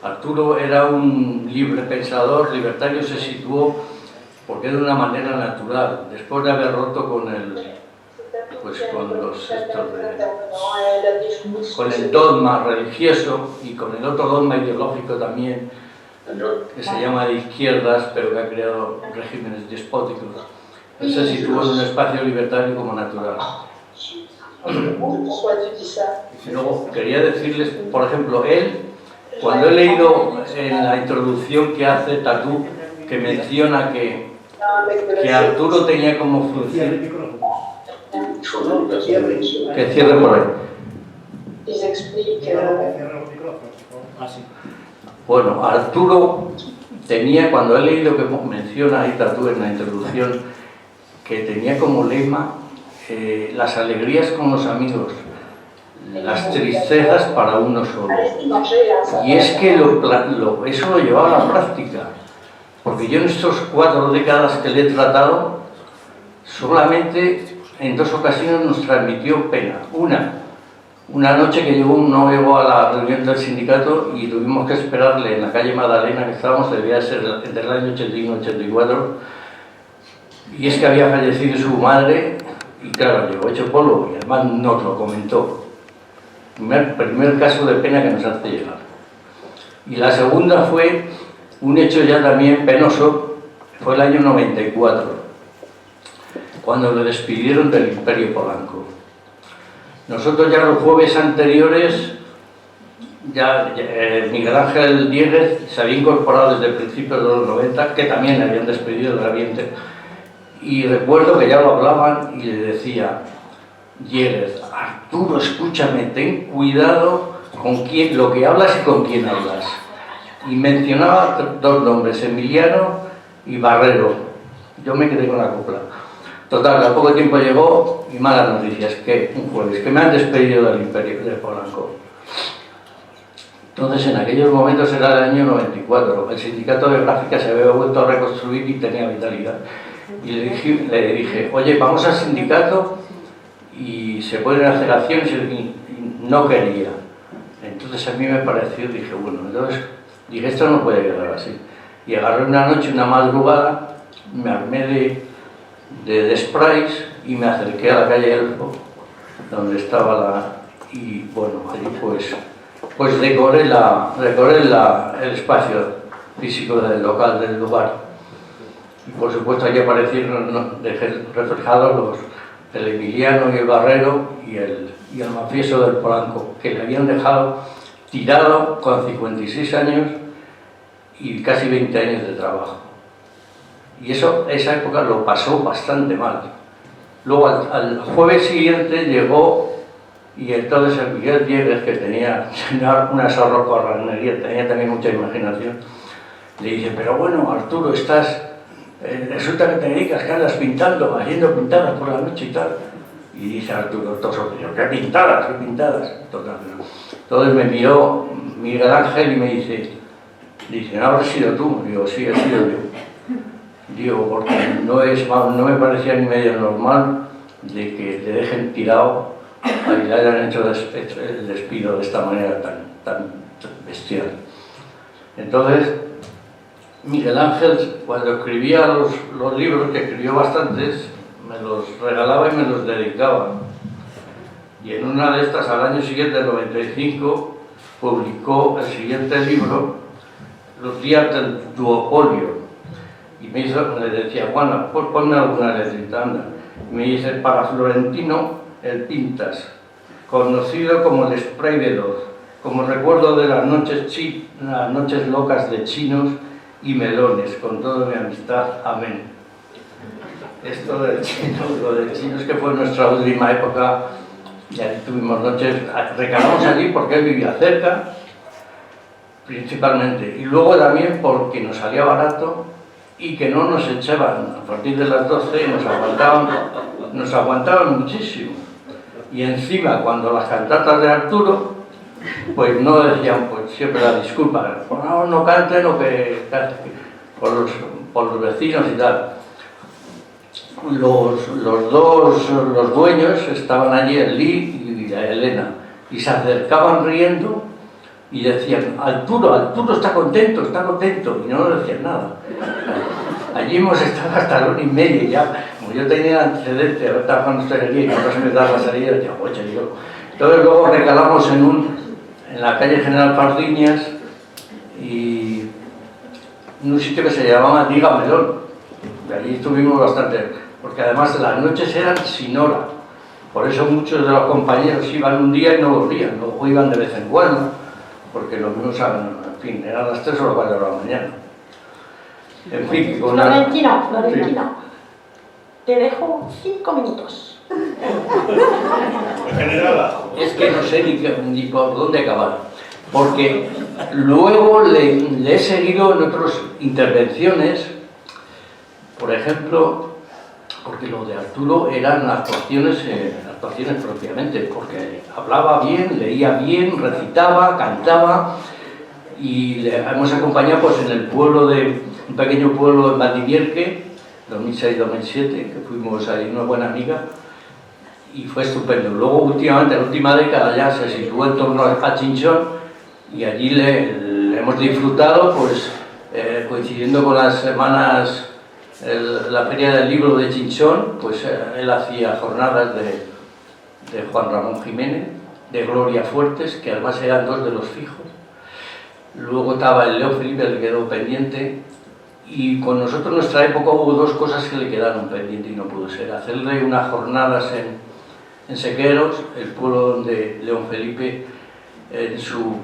Arturo era un libre pensador, libertario, se situó porque de una manera natural, después de haber roto con el dogma religioso y con el otro dogma ideológico también, que se llama de izquierdas, pero que ha creado regímenes despóticos. Él se situó en un espacio libertario como natural. Y luego quería decirles, por ejemplo, él, cuando he leído en la introducción que hace Tatú, que menciona que Arturo tenía como función... Que cierre por ahí. Bueno, Arturo tenía, cuando he leído que menciona ahí Tatú en la introducción, que tenía como lema las alegrías con los amigos, las tristezas para uno solo. Y es que eso lo llevaba a la práctica, porque yo en estas 4 décadas que le he tratado, solamente en 2 ocasiones nos transmitió pena. Una noche que no llegó a la reunión del sindicato y tuvimos que esperarle en la calle Magdalena, que estábamos, debía ser entre el año 81-84, y es que había fallecido su madre, y claro, llegó hecho polvo, y además nos lo comentó. Primer caso de pena que nos hace llegar. Y la segunda fue un hecho ya también penoso, fue el año 94, cuando le despidieron del Imperio Polanco. Nosotros ya los jueves anteriores, Miguel Ángel Dieguez se había incorporado desde principios de los 90, que también le habían despedido del ambiente, y recuerdo que ya lo hablaban y le decía: Dieguez, Arturo, escúchame, ten cuidado con lo que hablas y con quién hablas. Y mencionaba 2 nombres, Emiliano y Barrero. Yo me quedé con la copla. Total, al poco tiempo llegó y malas noticias, que un jueves, que me han despedido del Imperio de Polanco. Entonces, en aquellos momentos era el año 94, el sindicato de gráfica se había vuelto a reconstruir y tenía vitalidad. Y le dije, oye, vamos al sindicato y se pueden hacer acciones, y no quería. Entonces a mí me pareció, dije, bueno, entonces dije, esto no puede quedar así. Y agarré una noche, una madrugada, me armé de sprays y me acerqué a la calle Elfo, donde estaba y bueno, allí pues decoré el espacio físico del local, del lugar. Y por supuesto allí aparecieron reflejados el Emiliano y el Barrero y el mafioso del Polanco, que le habían dejado tirado con 56 años y casi 20 años de trabajo. Y esa época lo pasó bastante mal. Luego al jueves siguiente llegó, y entonces el Miguel Dieguez, que tenía una sorrocorranería, tenía también mucha imaginación, le dice, pero bueno, Arturo, resulta que te dedicas, que andas pintando, haciendo pintadas por la noche y tal. Y dice Arturo, ¿qué pintadas? ¿Qué pintadas? Total, no. Entonces me miró Miguel Ángel y me dice, ¿no habrás sido tú? Digo, sí, he sido yo. Digo, porque no me parecía ni medio normal de que te dejen tirado y le hayan hecho el despido de esta manera tan bestial. Entonces, Miguel Ángel, cuando escribía los libros, que escribió bastantes, me los regalaba y me los dedicaba. Y en una de estas, al año siguiente, el 95, publicó el siguiente libro, Los días del duopolio. Y me decía, Juana, pues ponme alguna letrita, anda. Y me dice, para Florentino, el Pintas, conocido como el spray veloz, como recuerdo de las noches locas de chinos y melones, con toda mi amistad, amén. Esto del chino, lo del chino es que fue nuestra última época, y ahí tuvimos noches, recalamos allí porque él vivía cerca, principalmente, y luego también porque nos salía barato y que no nos echaban a partir de las 12, nos aguantaban muchísimo. Y encima, cuando las cantatas de Arturo, pues no decían, pues siempre la disculpa, por favor no canten o que por los vecinos y tal. Los dueños estaban allí, el Lee y la Elena, y se acercaban riendo y decían, Arturo está contento, y no nos decían nada. Allí hemos estado hasta la 1:30 y ya, como yo tenía antecedente, ahora estaba cuando estoy aquí, y no se me daba la salida, decía, oye, yo. Entonces luego recalamos en la calle General Pardiñas y en un sitio que se llamaba Diga Melón. De allí estuvimos bastante, porque además las noches eran sin hora. Por eso muchos de los compañeros iban un día y no volvían, luego iban de vez en cuando, porque los mismos, en fin, eran las 3 o las 4 de la mañana. En fin, Florentino, Sí. te dejo 5 minutos. Es que no sé ni por dónde acabar, porque luego le he seguido en otras intervenciones, por ejemplo, porque lo de Arturo eran actuaciones propiamente, porque hablaba bien, leía bien, recitaba, cantaba, y le hemos acompañado pues en el pueblo un pequeño pueblo en Valdivierque, 2006-2007, que fuimos ahí, una buena amiga, y fue estupendo. Luego, últimamente, en la última década ya se situó en torno a Chinchón, y allí le hemos disfrutado, pues coincidiendo con las semanas, la Feria del Libro de Chinchón, pues él hacía jornadas de Juan Ramón Jiménez, de Gloria Fuertes, que además eran 2 de los fijos. Luego estaba el León Felipe, que quedó pendiente, y con nosotros en nuestra época hubo 2 cosas que le quedaron pendientes y no pudo ser. Hacerle unas jornadas en Sequeros, el pueblo donde León Felipe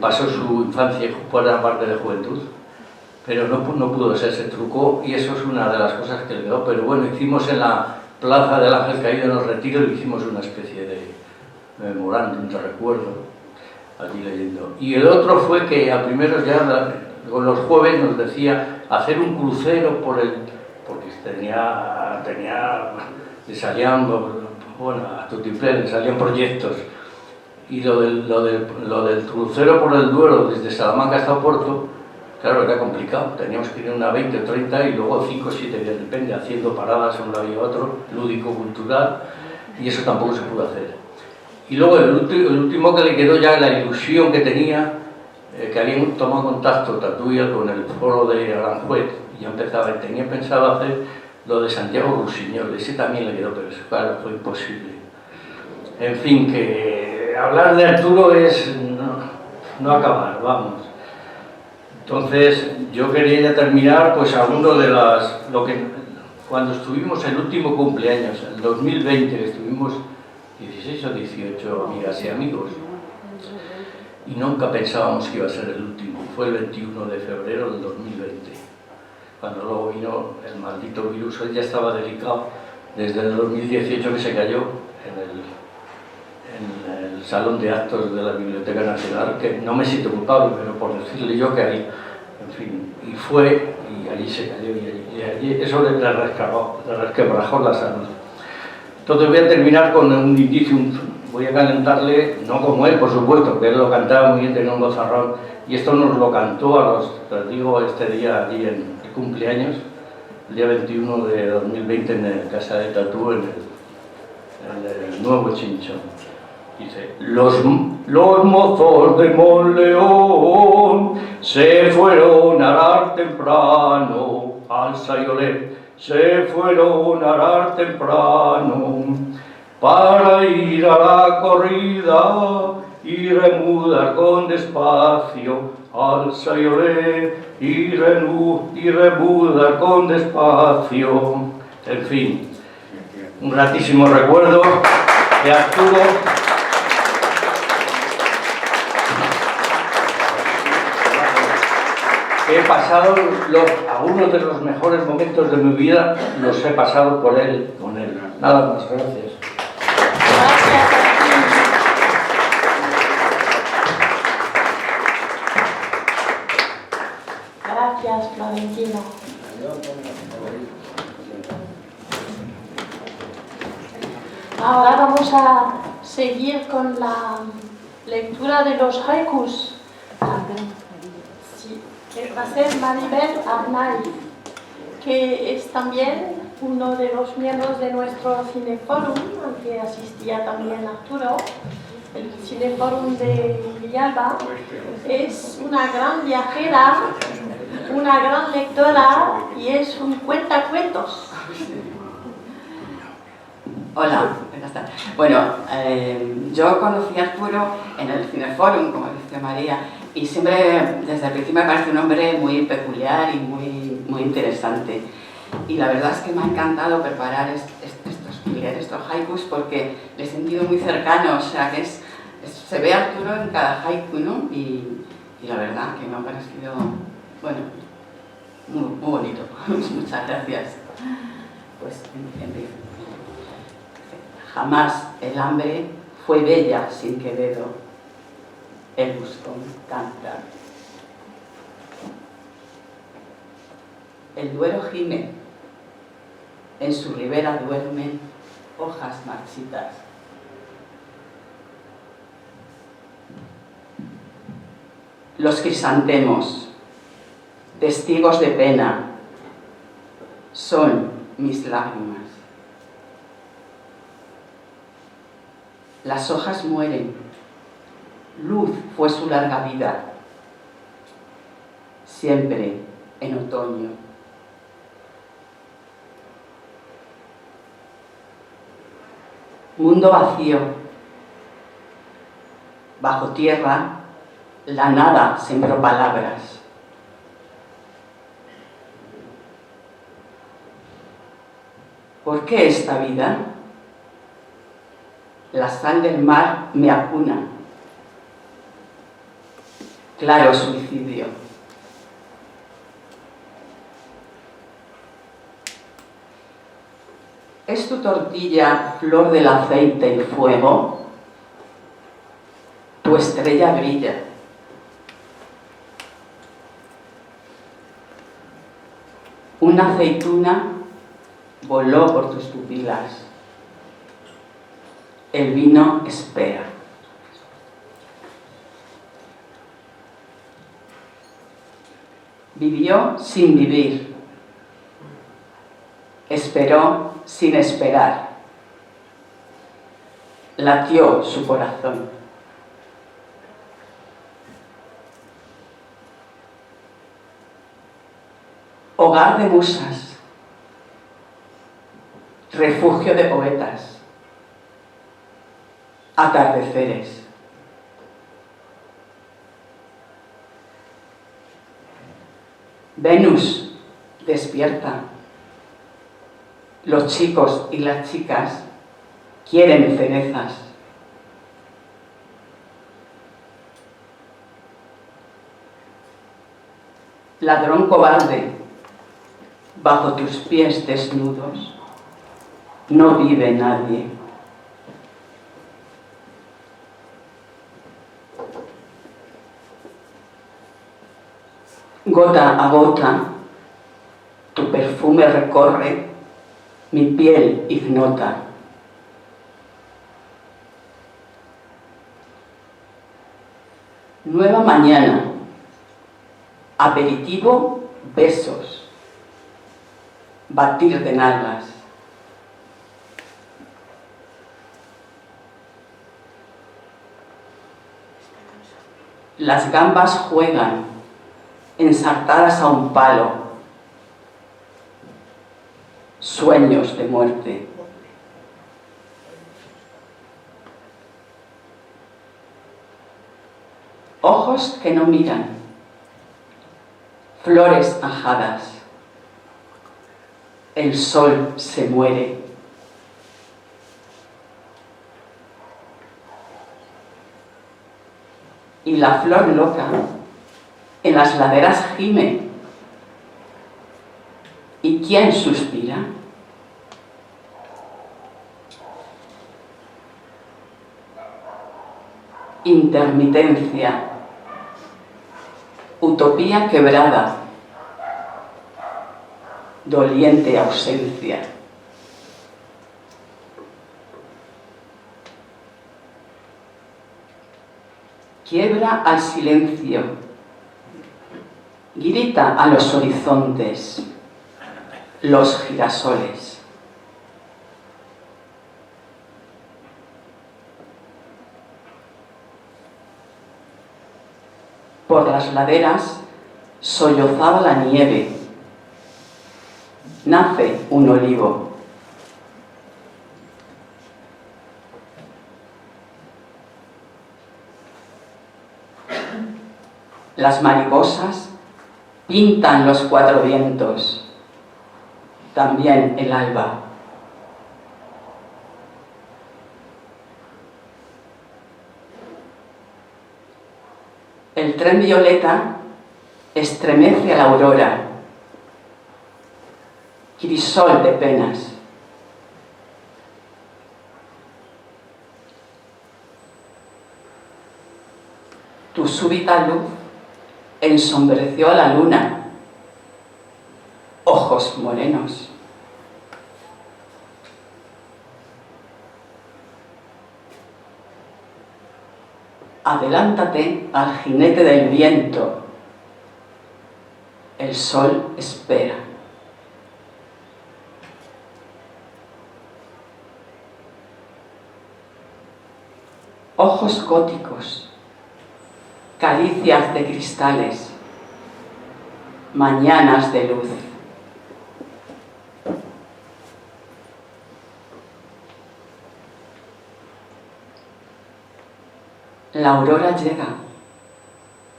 pasó su infancia y buena parte de juventud, pero no pudo ser, se trucó, y eso es una de las cosas que le quedó. Pero bueno, hicimos en la plaza del Ángel Caído en los Retiros, hicimos una especie de memorándum, de recuerdo, allí leyendo. Y el otro fue que a primeros ya, con los jueves, nos decía hacer un crucero porque le salían, bueno, a Tutiplén le salían proyectos, y lo del crucero por el Duero desde Salamanca hasta Oporto, claro, era complicado, teníamos que ir una 20 o 30 y luego 5 o 7 días, depende, haciendo paradas a un lado y a otro, lúdico-cultural, y eso tampoco se pudo hacer. Y luego el último que le quedó ya, la ilusión que tenía, que habían tomado contacto Tatuya con el foro de Aranjuez, y ya tenía pensado hacer lo de Santiago Rusiñol, ese también le quedó, pero eso, claro, fue imposible. En fin, que hablar de Arturo es no acabar, vamos. Entonces, yo quería ya terminar, pues hablando de cuando estuvimos el último cumpleaños, el 2020, que estuvimos 16 o 18 amigas y amigos, y nunca pensábamos que iba a ser el último. Fue el 21 de febrero del 2020, cuando luego vino el maldito virus. Él ya estaba delicado desde el 2018, que se cayó en el salón de actos de la Biblioteca Nacional, que no me siento culpable, pero por decirle yo que ahí, en fin, y fue, y allí se cayó, y allí eso le resquebrajó la salud. Entonces voy a terminar con un indicio, voy a calentarle, no como él, por supuesto, que él lo cantaba muy bien, tenía un vozarrón, y esto nos lo cantó este día allí en el cumpleaños, el día 21 de 2020 en el Casa de Tatú, en el Nuevo Chinchón. Dice: los mozos de Monleón se fueron a arar temprano al Sayolet, se fueron a arar temprano. para ir a la corrida y remudar con despacio, alza y olé, y remudar con despacio. En fin, un gratísimo recuerdo de Arturo. He pasado algunos de los mejores momentos de mi vida, los he pasado con él. Nada más, gracias. Gracias, Florentino. Ahora vamos a seguir con la lectura de los haikus. Sí, que va a ser Maribel Arnaiz, que es también uno de los miembros de nuestro Cineforum, al que asistía también Arturo. El Cineforum de Villalba. Es una gran viajera, una gran lectora y es un cuentacuentos. Hola, buenas tardes. Bueno, yo conocí a Arturo en el Cineforum, como dice María, y siempre desde el principio me parece un hombre muy peculiar y muy interesante. Y la verdad es que me ha encantado preparar estos haikus porque le he sentido muy cercano, o sea que se ve a Arturo en cada haiku, ¿no? Y la verdad que me ha parecido, bueno, muy bonito. Muchas gracias. Pues empiezo. Jamás el hambre fue bella sin Quevedo, el buscón canta. El Duero gime, en su ribera duermen hojas marchitas. Los crisantemos, testigos de pena, son mis lágrimas. Las hojas mueren, luz fue su larga vida, siempre en otoño. Mundo vacío, bajo tierra, la nada sembró palabras. ¿Por qué esta vida? La sal del mar me acuna. Claro suicidio. ¿Es tu tortilla flor del aceite y fuego? Tu estrella brilla. Una aceituna voló por tus pupilas. El vino espera. Vivió sin vivir. Esperó sin esperar. Latió su corazón. Hogar de musas. Refugio de poetas. Atardeceres. Venus, despierta. Los chicos y las chicas quieren cerezas. Ladrón cobarde, bajo tus pies desnudos no vive nadie. Gota a gota, tu perfume recorre mi piel ignota. Nueva mañana, aperitivo, besos, batir de nalgas. Las gambas juegan, ensartadas a un palo, sueños de muerte. ojos que no miran, flores ajadas, el sol se muere. Y la flor loca en las laderas gime. ¿Y quién suspira? Intermitencia, utopía quebrada, doliente ausencia. Quiebra al silencio, grita a los horizontes, los girasoles. Por las laderas sollozaba la nieve. Nace un olivo. Las mariposas pintan los cuatro vientos, también el alba. El tren violeta estremece a la aurora, crisol de penas. Tu súbita luz ensombreció a la luna, ojos morenos. Adelántate al jinete del viento, el sol espera. Ojos góticos, caricias de cristales, mañanas de luz. La aurora llega,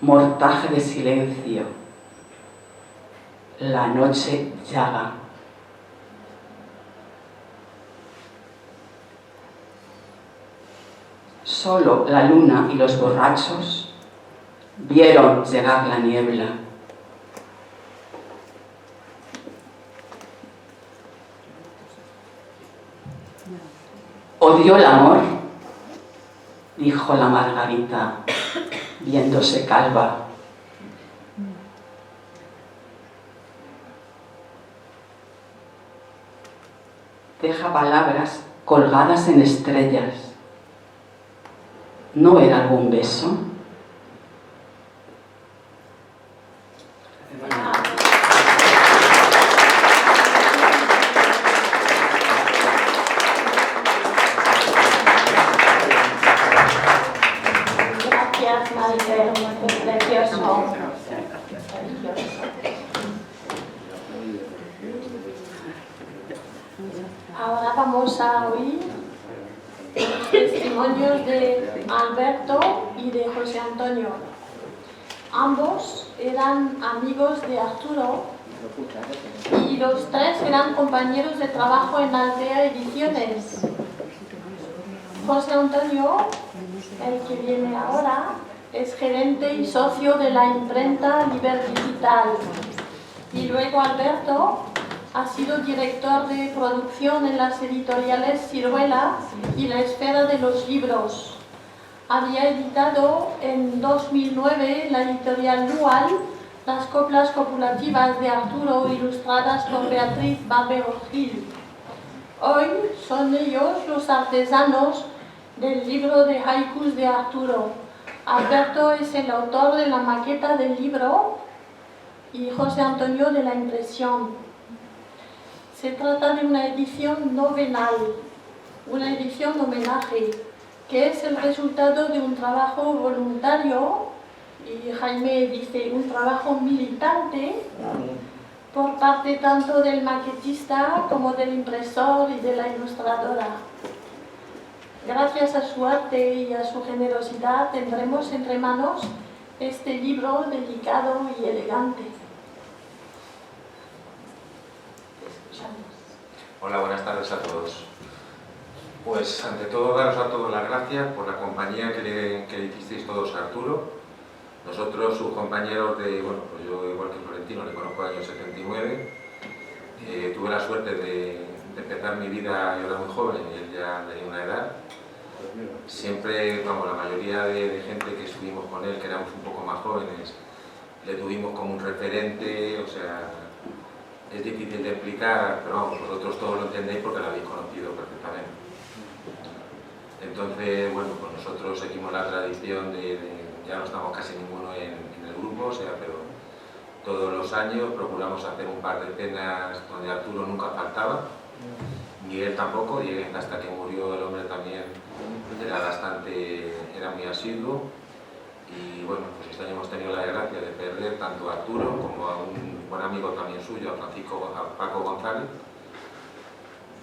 mortaje de silencio, la noche llaga. Solo la luna y los borrachos vieron llegar la niebla. ¿Odió el amor?, dijo la Margarita, viéndose calva. Deja palabras colgadas en estrellas. ¿No era algún beso? Gracias, Maribel, es precioso. Ahora vamos a oír los testimonios de Alberto y de José Antonio. Ambos eran amigos de Arturo y los tres eran compañeros de trabajo en Altea Ediciones. José Antonio, el que viene ahora, es gerente y socio de la imprenta Liber Digital. Y luego Alberto ha sido director de producción en las editoriales Ciruela y La Esfera de los Libros. Había editado en 2009 la editorial Lual las coplas copulativas de Arturo ilustradas por Beatriz Barbero Gil. Hoy son ellos los artesanos del libro de haikus de Arturo. Alberto es el autor de la maqueta del libro y José Antonio de la impresión. Se trata de una edición novenal, una edición homenaje, que es el resultado de un trabajo voluntario, y Jaime dice un trabajo militante, por parte tanto del maquetista como del impresor y de la ilustradora. Gracias a su arte y a su generosidad tendremos entre manos este libro delicado y elegante. Escuchamos. Hola, buenas tardes a todos. Pues ante todo daros a todos las gracias por la compañía que le hicisteis todos a Arturo. Nosotros, sus compañeros de, bueno, pues yo igual que Florentino le conozco del año 79, tuve la suerte de empezar mi vida, yo era muy joven y él ya tenía una edad. Siempre, vamos, la mayoría de gente que estuvimos con él, que éramos un poco más jóvenes, le tuvimos como un referente, o sea, es difícil de explicar, pero vamos, vosotros todos lo entendéis porque lo habéis conocido perfectamente. Entonces, bueno, pues nosotros seguimos la tradición ya no estamos casi ninguno en el grupo, o sea, pero todos los años procuramos hacer un par de cenas donde Arturo nunca faltaba, ni él tampoco, y hasta que murió el hombre también era muy asiduo. Y bueno, pues este año hemos tenido la desgracia de perder tanto a Arturo como a un buen amigo también suyo, a Paco González.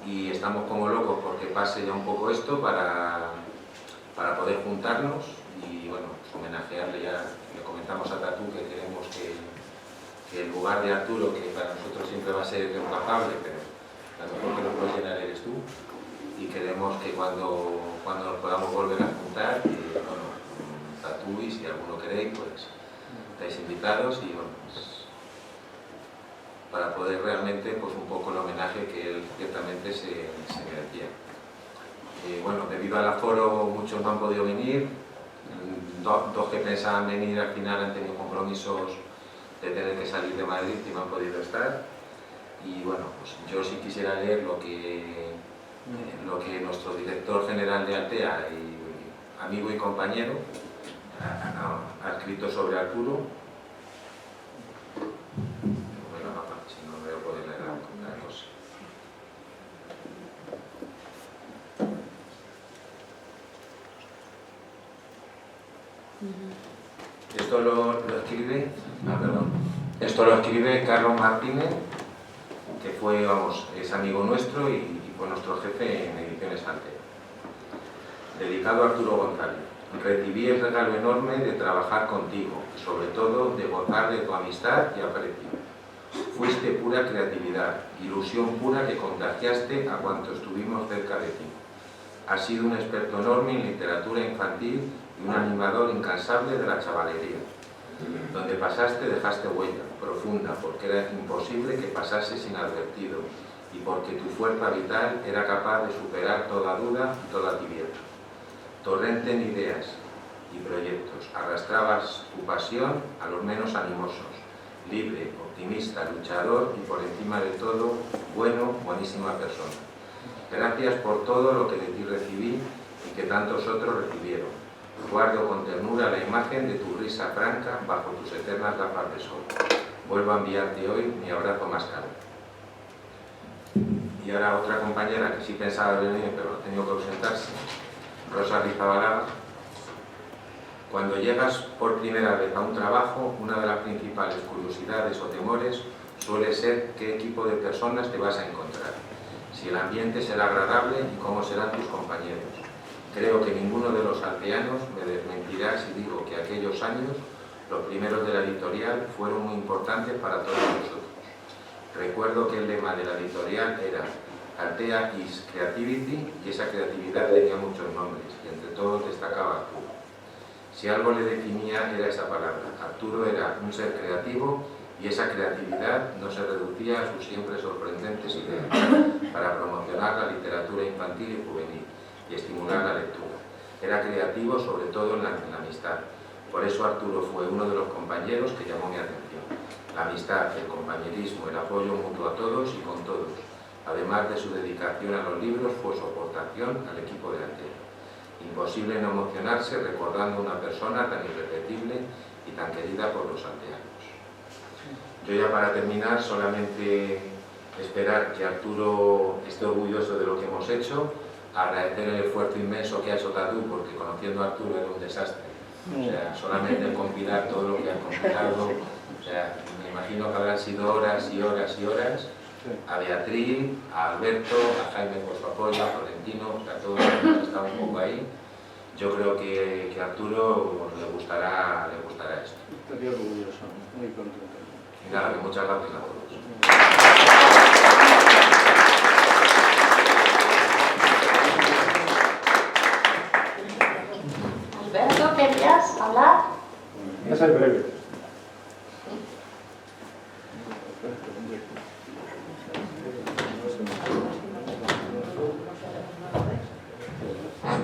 Y estamos como locos porque pase ya un poco esto para poder juntarnos y bueno, pues homenajearle. Ya le comentamos a Tatú que queremos que el lugar de Arturo, que para nosotros siempre va a ser reemplazable, pero a lo mejor que lo puedes llenar eres tú, y queremos que cuando nos podamos volver a juntar, bueno, Tatú, y si alguno queréis, pues estáis invitados y bueno, pues, para poder realmente, pues un poco el homenaje que él ciertamente se merecía. Bueno, debido al aforo muchos no han podido venir, dos que pensaban venir al final han tenido compromisos de tener que salir de Madrid y no han podido estar. Y bueno, pues yo sí quisiera leer lo que nuestro director general de Altea y amigo y compañero ha escrito sobre Arturo. Si no me lo puedo leer la cosa. Esto lo escribe Carlos Martínez, que fue, vamos, es amigo nuestro y fue nuestro jefe en Ediciones Altea. Dedicado a Arturo González. Recibí el regalo enorme de trabajar contigo, sobre todo de gozar de tu amistad y aprecio. Fuiste pura creatividad, ilusión pura que contagiaste a cuantos estuvimos cerca de ti. Has sido un experto enorme en literatura infantil y un animador incansable de la chavalería. Donde pasaste dejaste huella, profunda, porque era imposible que pasases inadvertido y porque tu fuerza vital era capaz de superar toda duda y toda tibieza. Torrente en ideas y proyectos, arrastrabas tu pasión a los menos animosos, libre, optimista, luchador y por encima de todo, buenísima persona. Gracias por todo lo que de ti recibí y que tantos otros recibieron. Guardo con ternura la imagen de tu risa franca bajo tus eternas gafas de sol. Vuelvo a enviarte hoy mi abrazo más caro. Y ahora otra compañera que sí pensaba venir, pero ha tenido que ausentarse, Rosa Rizabalaga. Cuando llegas por primera vez a un trabajo, una de las principales curiosidades o temores suele ser qué equipo de personas te vas a encontrar, si el ambiente será agradable y cómo serán tus compañeros. Creo que ninguno de los alteanos me desmentirá si digo que aquellos años, los primeros de la editorial, fueron muy importantes para todos nosotros. Recuerdo que el lema de la editorial era Altea is Creativity, y esa creatividad tenía muchos nombres, y entre todos destacaba Arturo. Si algo le definía era esa palabra. Arturo era un ser creativo y esa creatividad no se reducía a sus siempre sorprendentes ideas para promocionar la literatura infantil y juvenil y estimular la lectura. Era creativo sobre todo en la amistad. Por eso Arturo fue uno de los compañeros que llamó mi atención. La amistad, el compañerismo, el apoyo mutuo a todos y con todos. Además de su dedicación a los libros, fue su aportación al equipo de Altea. Imposible no emocionarse recordando a una persona tan irrepetible y tan querida por los alteanos. Yo ya para terminar, solamente esperar que Arturo esté orgulloso de lo que hemos hecho, agradecer el esfuerzo inmenso que ha hecho Tatú, porque conociendo a Arturo era un desastre. O sea, solamente compilar todo lo que han compilado, o sea, me imagino que habrán sido horas y horas y horas. A Beatriz, a Alberto, a Jaime por su apoyo, a Florentino, o sea, todos hemos estado un poco ahí. yo creo que a Arturo le gustará esto. Estoy orgulloso, muy contento. Y nada, que muchas gracias a todos. Alberto, ¿querías hablar? Voy a ser breve.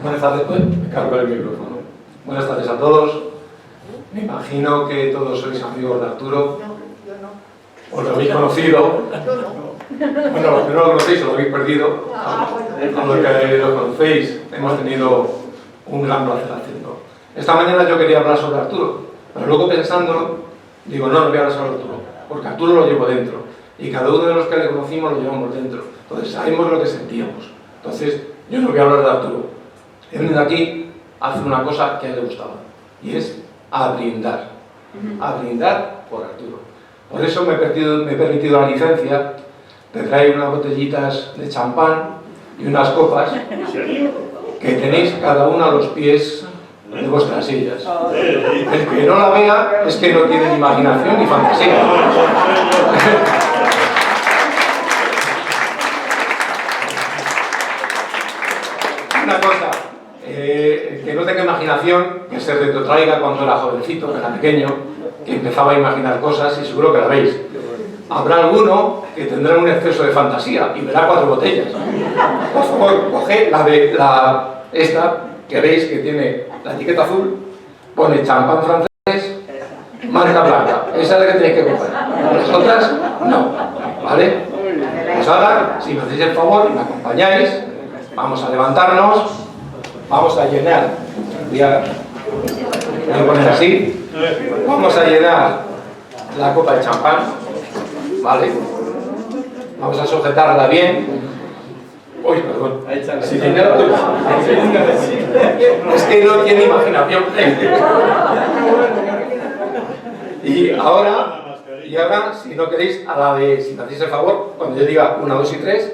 Buenas tardes, pues, me cargo el micrófono. Buenas tardes a todos. Me imagino que todos sois amigos de Arturo. Os lo habéis conocido. Bueno, los que no lo conocéis, os lo habéis perdido. A los que lo conocéis, hemos tenido un gran placer haciendo. Esta mañana yo quería hablar sobre Arturo, pero luego pensándolo, digo, no voy a hablar sobre Arturo, porque Arturo lo llevo dentro. Y cada uno de los que le conocimos lo llevamos dentro. Entonces sabemos lo que sentíamos. Entonces, yo no voy a hablar de Arturo. He venido aquí a hacer una cosa que a él le gustaba, y es a brindar por Arturo. Por eso me he permitido la licencia de traer unas botellitas de champán y unas copas que tenéis cada una a los pies de vuestras sillas. El que no la vea es que no tiene ni imaginación ni fantasía. Una cosa, el que no tenga imaginación, que se retrotraiga cuando era jovencito, que era pequeño, que empezaba a imaginar cosas, y seguro que la veis. Habrá alguno que tendrá un exceso de fantasía y verá 4 botellas. Por favor, coge esta que veis que tiene la etiqueta azul, pone champán francés, marca blanca. Esa es la que tenéis que coger. Las otras, no. ¿Vale? Pues ahora, si me hacéis el favor y me acompañáis, vamos a levantarnos, vamos a llenar. Voy a poner así. Vamos a llenar la copa de champán. ¿Vale? Vamos a sujetarla bien. Uy, perdón. Si tiene la tuya. Es que no tiene imaginación. Y ahora, si no queréis, si me hacéis el favor, cuando yo diga 1, 2 y 3,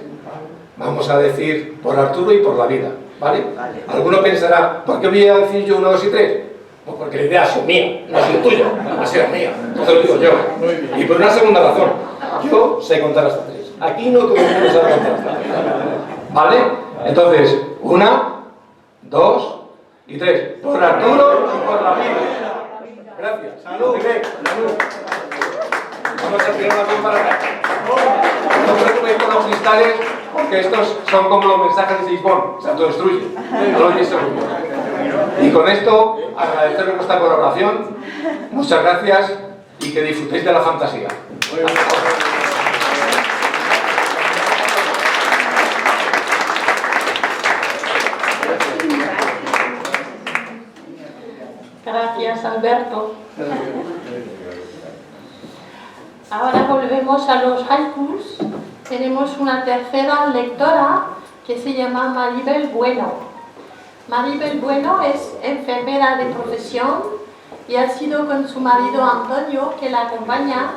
vamos a decir por Arturo y por la vida. ¿Vale? Alguno pensará, ¿por qué voy a decir yo 1, 2 y 3? Pues porque la idea es mía, no ha sido tuya, ha sido mía. Entonces lo digo yo. Y por una segunda razón, yo sé contar hasta 3. Aquí no todo el mundo sabe contar hasta 3. ¿Vale? Entonces, 1, 2 y 3. Por Arturo y por la vida. Gracias. Salud. Salud. Vamos a tirar una mano para acá. No os preocupéis por los cristales, porque estos son como los mensajes de James Bond, se autodestruyen. No lo oyes seguro. Y con esto, agradecerles vuestra colaboración. Muchas gracias y que disfrutéis de la fantasía. Gracias, Alberto. Ahora volvemos a los haikus. Tenemos una tercera lectora que se llama Maribel Bueno. Maribel Bueno es enfermera de profesión y ha sido con su marido Antonio, que la acompaña,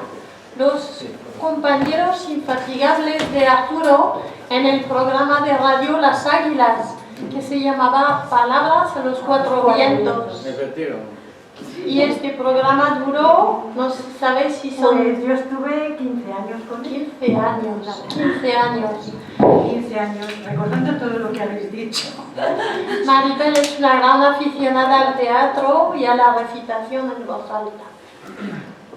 los compañeros infatigables de Arturo en el programa de radio Las Águilas, que se llamaba Palabras a los 4 vientos. Y este programa duró, no se sabe si son... Pues yo estuve 15 años con él. 15 años, 15 años. 15 años, recordando todo lo que habéis dicho. Maribel es una gran aficionada al teatro y a la recitación en voz alta.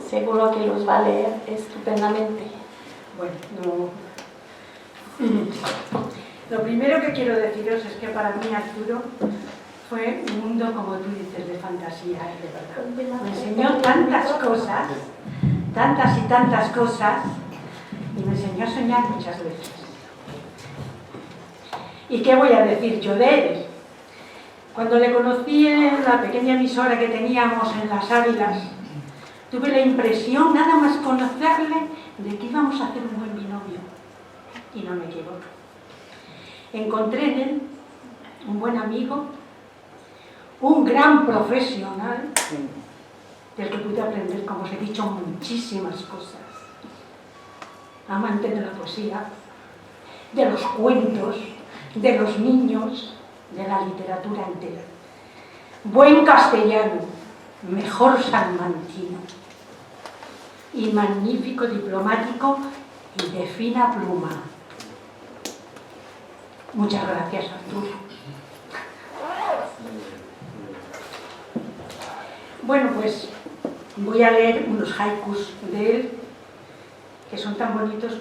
Seguro que los va a leer estupendamente. Bueno, lo primero que quiero deciros es que para mí Arturo fue un mundo, como tú dices, de fantasía, de verdad. Me enseñó tantas cosas, tantas y tantas cosas, y me enseñó a soñar muchas veces. ¿Y qué voy a decir yo de él? Cuando le conocí en la pequeña emisora que teníamos en Las Águilas, tuve la impresión, nada más conocerle, de que íbamos a hacer un buen binomio. Y no me equivoco. Encontré en él un buen amigo, un gran profesional, del que pude aprender, como os he dicho, muchísimas cosas. Amante de la poesía, de los cuentos, de los niños, de la literatura entera. buen castellano, mejor salmantino, y magnífico diplomático y de fina pluma. Muchas gracias, Arturo. Bueno, pues voy a leer unos haikus de él, que son tan bonitos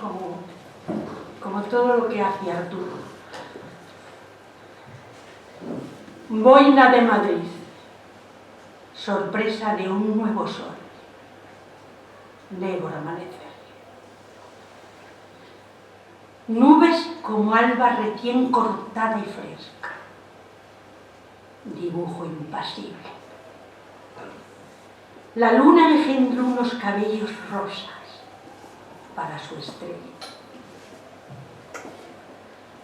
como todo lo que hace Arturo. Boina de Madrid, sorpresa de un nuevo sol, negro amanecer. Nubes como alba recién cortada y fresca, dibujo impasible. La luna engendró unos cabellos rosas para su estrella.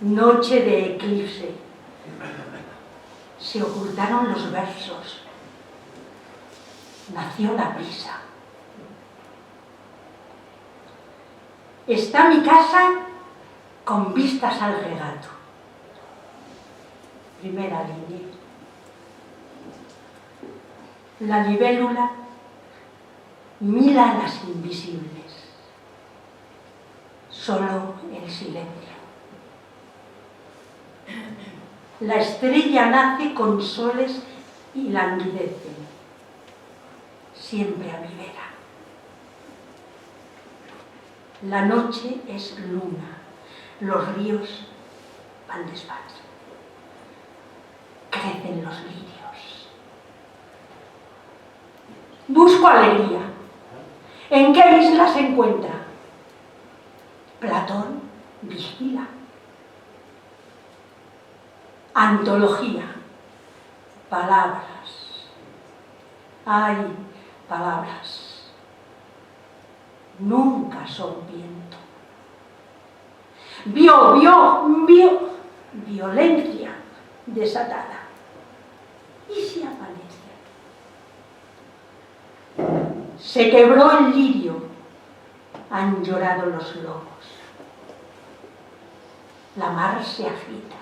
Noche de eclipse, se ocultaron los versos, nació la prisa. Está mi casa con vistas al regato. Primera línea. La libélula mira a las invisibles, solo el silencio. La estrella nace con soles y languidece, siempre a mi vera. La noche es luna, los ríos van despacio, crecen los lirios. Busco alegría. ¿En qué isla se encuentra? Platón vigila. Antología. Palabras. Hay palabras. Nunca son viento. Violencia desatada. ¿Y si amanece? Se quebró el lirio, han llorado los lobos. La mar se agita.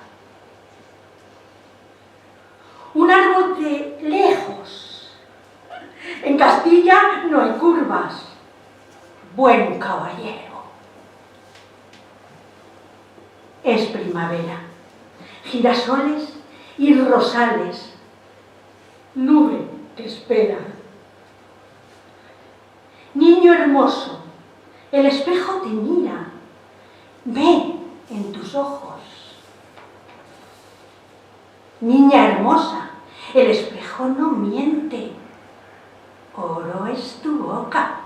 Un árbol de lejos. En Castilla no hay curvas. Buen caballero. Es primavera. Girasoles y rosales. Nube que espera. Niño hermoso, el espejo te mira, ve en tus ojos. Niña hermosa, el espejo no miente, oro es tu boca.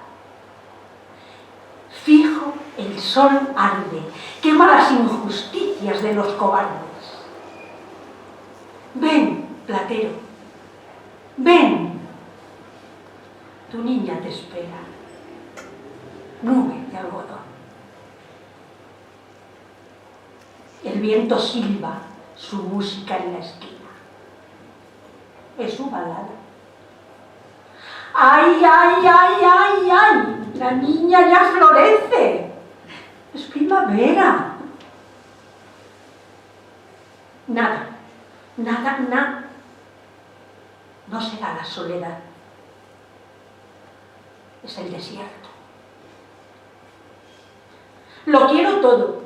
Fijo, el sol arde, quema las injusticias de los cobardes. Ven, platero, ven, tu niña te espera. Nube de algodón. El viento silba su música en la esquina. Es su balada. ¡Ay, ay, ay, ay, ay! La niña ya florece. Es primavera. Nada, nada, nada. No será la soledad. Es el desierto. Lo quiero todo,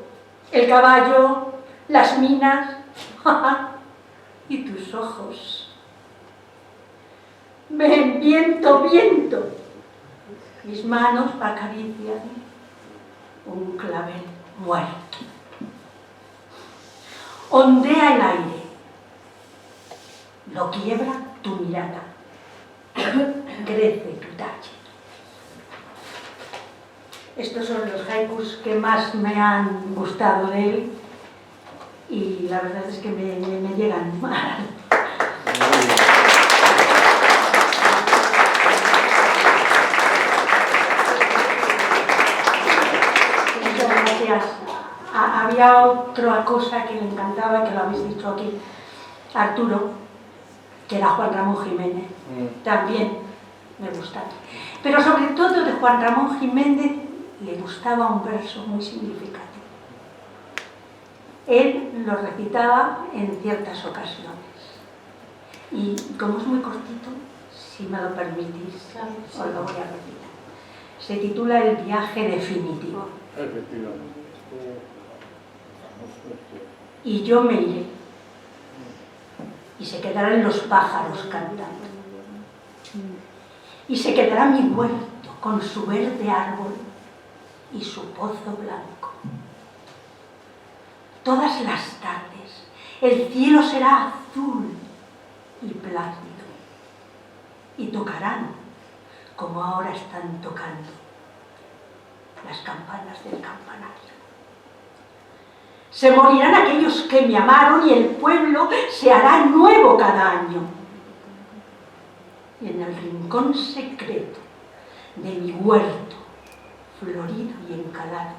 el caballo, las minas, y tus ojos. Ven, viento, viento. Mis manos acarician un clavel muerto. Ondea el aire, lo quiebra tu mirada, crece tu talle. Estos son los haikus que más me han gustado de él y la verdad es que me llegan mal. Muchas gracias. Había otra cosa que le encantaba, que lo habéis dicho aquí, Arturo, que era Juan Ramón Jiménez. También me gustaba. Pero sobre todo de Juan Ramón Jiménez le gustaba un verso muy significativo. Él lo recitaba en ciertas ocasiones. Y como es muy cortito, si me lo permitís, os lo voy a recitar. Se titula El viaje definitivo. Efectivamente. Y yo me iré, y se quedarán los pájaros cantando, y se quedará mi huerto con su verde árbol y su pozo blanco. Todas las tardes el cielo será azul y plácido, y tocarán, como ahora están tocando, las campanas del campanario. Se morirán aquellos que me amaron y el pueblo se hará nuevo cada año. Y en el rincón secreto de mi huerto, florido y encalado,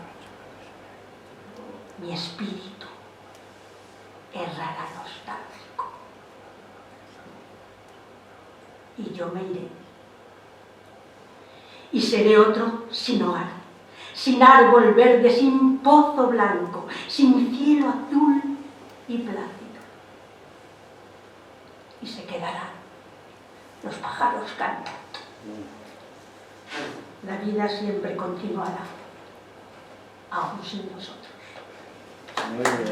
mi espíritu errará nostálgico. Y yo me iré. Y seré otro sin hogar, sin árbol verde, sin pozo blanco, sin cielo azul y plácido. Y se quedarán los pájaros cantando. La vida siempre continuará, aún sin nosotros. Muy bien.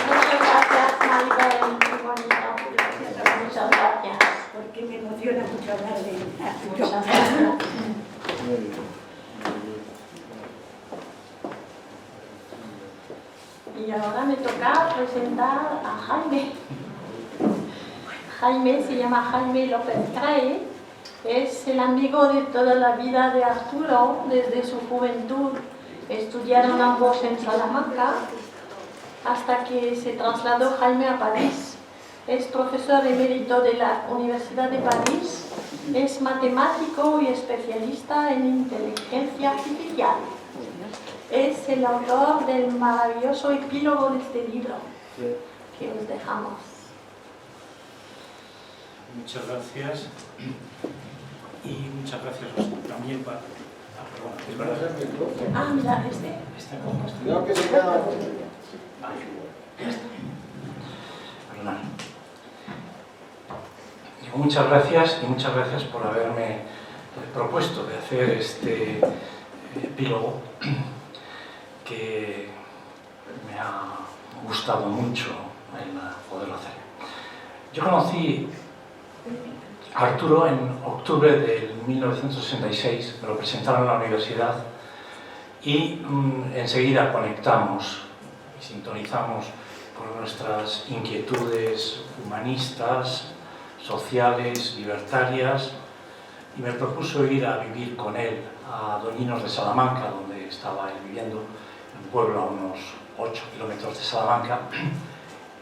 Muchas gracias, Maribel, muy bonito. Muchas gracias. Porque me emociona mucho hablar de Arturo. Muchas gracias. Muy bien. Y ahora me toca presentar a Jaime. Jaime se llama Jaime López Crae, es el amigo de toda la vida de Arturo desde su juventud. Estudiaron ambos en Salamanca hasta que se trasladó Jaime a París. Es profesor emérito de la Universidad de París, es matemático y especialista en inteligencia artificial. Es el autor del maravilloso epílogo de este libro que os dejamos. Muchas gracias. Y muchas gracias también para... perdón, es verdad. Ah, mira, este. Cuidado que se queda... Perdón. Digo, muchas gracias y muchas gracias por haberme propuesto de hacer este epílogo que me ha gustado mucho el poderlo hacer. Yo conocí a Arturo en octubre del 1966, me lo presentaron en la universidad y enseguida conectamos y sintonizamos con nuestras inquietudes humanistas, sociales, libertarias, y me propuso ir a vivir con él a Doñinos de Salamanca, donde estaba él viviendo, un pueblo a unos 8 kilómetros de Salamanca.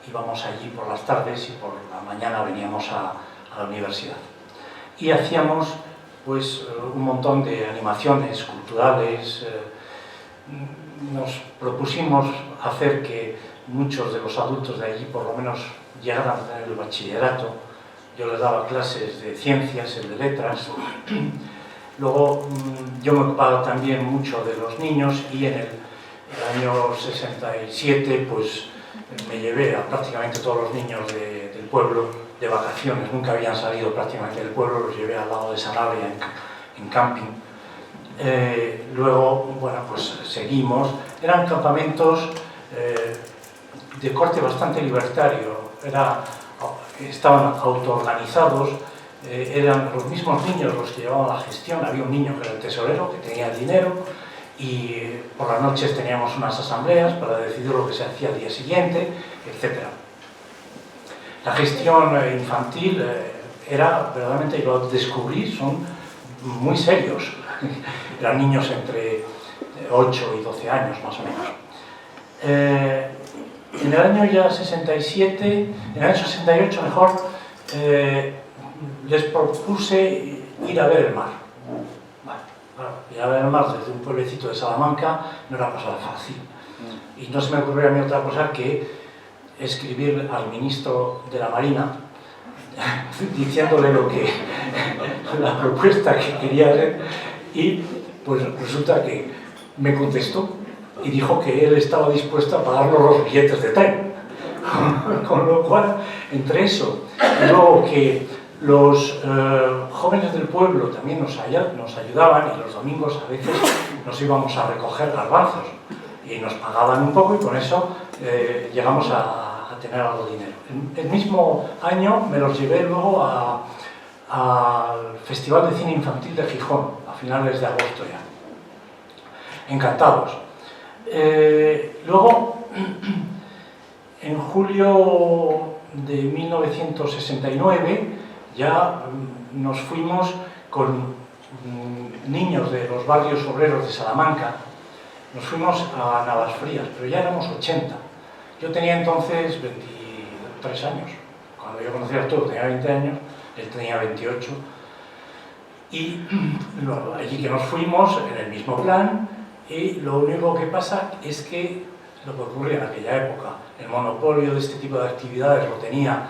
Íbamos allí por las tardes y por la mañana veníamos a la universidad. Y hacíamos pues un montón de animaciones culturales. Nos propusimos hacer que muchos de los adultos de allí por lo menos llegaran a tener el bachillerato. Yo les daba clases de ciencias, el de letras. Luego yo me ocupaba también mucho de los niños y en el año 67 pues me llevé a prácticamente todos los niños del pueblo de vacaciones. Nunca habían salido prácticamente del pueblo, los llevé al lado de Sanabria en camping. Luego, bueno, pues seguimos. Eran campamentos de corte bastante libertario. Estaban autoorganizados, eran los mismos niños los que llevaban la gestión. Había un niño que era el tesorero, que tenía el dinero, y por las noches teníamos unas asambleas para decidir lo que se hacía al día siguiente, etc. La gestión infantil era verdaderamente, y lo descubrí, son muy serios. Eran niños entre 8 y 12 años más o menos. En el año ya 67, en el año 68 mejor, les propuse ir a ver el mar. Ir a ver el mar desde un pueblecito de Salamanca no era cosa fácil. Y no se me ocurrió a mí otra cosa que escribir al ministro de la Marina diciéndole la propuesta que quería hacer, y pues resulta que me contestó y dijo que él estaba dispuesto a pagarnos los billetes de tren. Con lo cual, entre eso, y luego que los jóvenes del pueblo también nos ayudaban, y los domingos a veces nos íbamos a recoger garbanzos y nos pagaban un poco, y con eso llegamos a tener algo de dinero. El mismo año me los llevé luego al Festival de Cine Infantil de Gijón, a finales de agosto ya. Encantados. Luego, en julio de 1969, ya nos fuimos con niños de los barrios obreros de Salamanca, nos fuimos a Navasfrías, pero ya éramos 80. Yo tenía entonces 23 años. Cuando yo conocí a Arturo tenía 20 años, él tenía 28. Y luego, allí que nos fuimos en el mismo plan, y lo único que pasa es que lo que ocurría en aquella época, el monopolio de este tipo de actividades lo tenía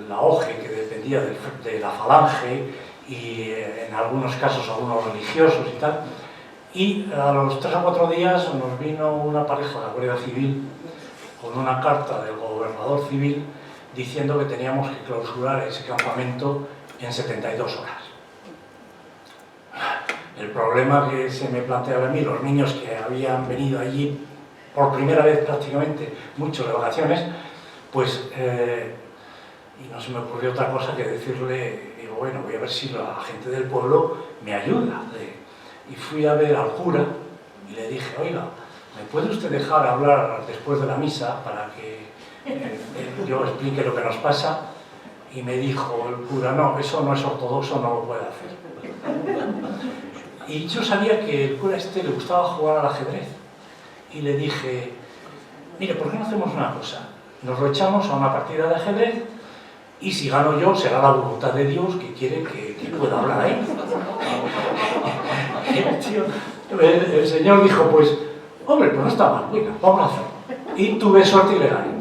la OGE, que dependía de la Falange, y en algunos casos algunos religiosos y tal. Y a los 3 o 4 días nos vino una pareja de la Guardia Civil con una carta del gobernador civil diciendo que teníamos que clausurar ese campamento en 72 horas. El problema que se me planteaba a mí, los niños que habían venido allí por primera vez prácticamente, muchos de vacaciones, pues, y no se me ocurrió otra cosa que decirle, digo, bueno, voy a ver si la gente del pueblo me ayuda. Y fui a ver al cura y le dije, oiga, ¿me puede usted dejar hablar después de la misa para que yo explique lo que nos pasa? Y me dijo el cura, no, eso no es ortodoxo, no lo puede hacer. Y yo sabía que el cura le gustaba jugar al ajedrez. Y le dije, mire, ¿por qué no hacemos una cosa? Nos lo echamos a una partida de ajedrez y si gano yo será la voluntad de Dios que quiere que pueda hablar ahí. El señor dijo, pues, hombre, pues no está mal, venga, vamos a hacerlo. Y tuve suerte y le gané.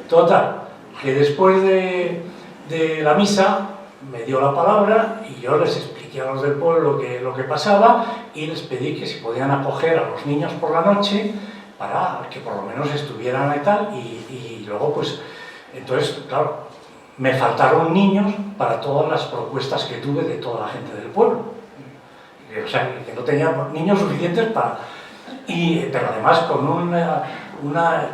Total, que después de la misa me dio la palabra y yo les expliqué a los del pueblo lo que pasaba y les pedí que si podían acoger a los niños por la noche para que por lo menos estuvieran y tal, y luego pues, entonces, claro, me faltaron niños para todas las propuestas que tuve de toda la gente del pueblo. O sea, que no tenía niños suficientes para... pero además con una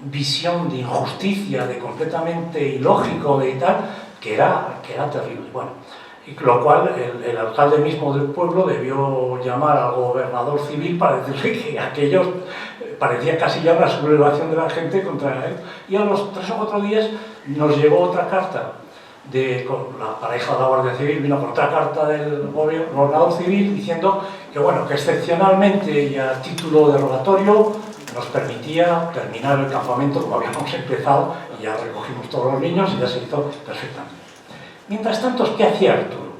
visión de injusticia, de completamente ilógico de y tal, que era terrible. Bueno, y lo cual el alcalde mismo del pueblo debió llamar al gobernador civil para decirle que aquello parecía casi ya una sublevación de la gente contra él. Y a los 3 o 4 días nos llegó otra carta con la pareja de la Guardia Civil, vino con otra carta del gobernador civil diciendo que, bueno, que excepcionalmente y a título derogatorio nos permitía terminar el campamento como habíamos empezado, y ya recogimos todos los niños y ya se hizo perfectamente. Mientras tanto, ¿qué hacía Arturo?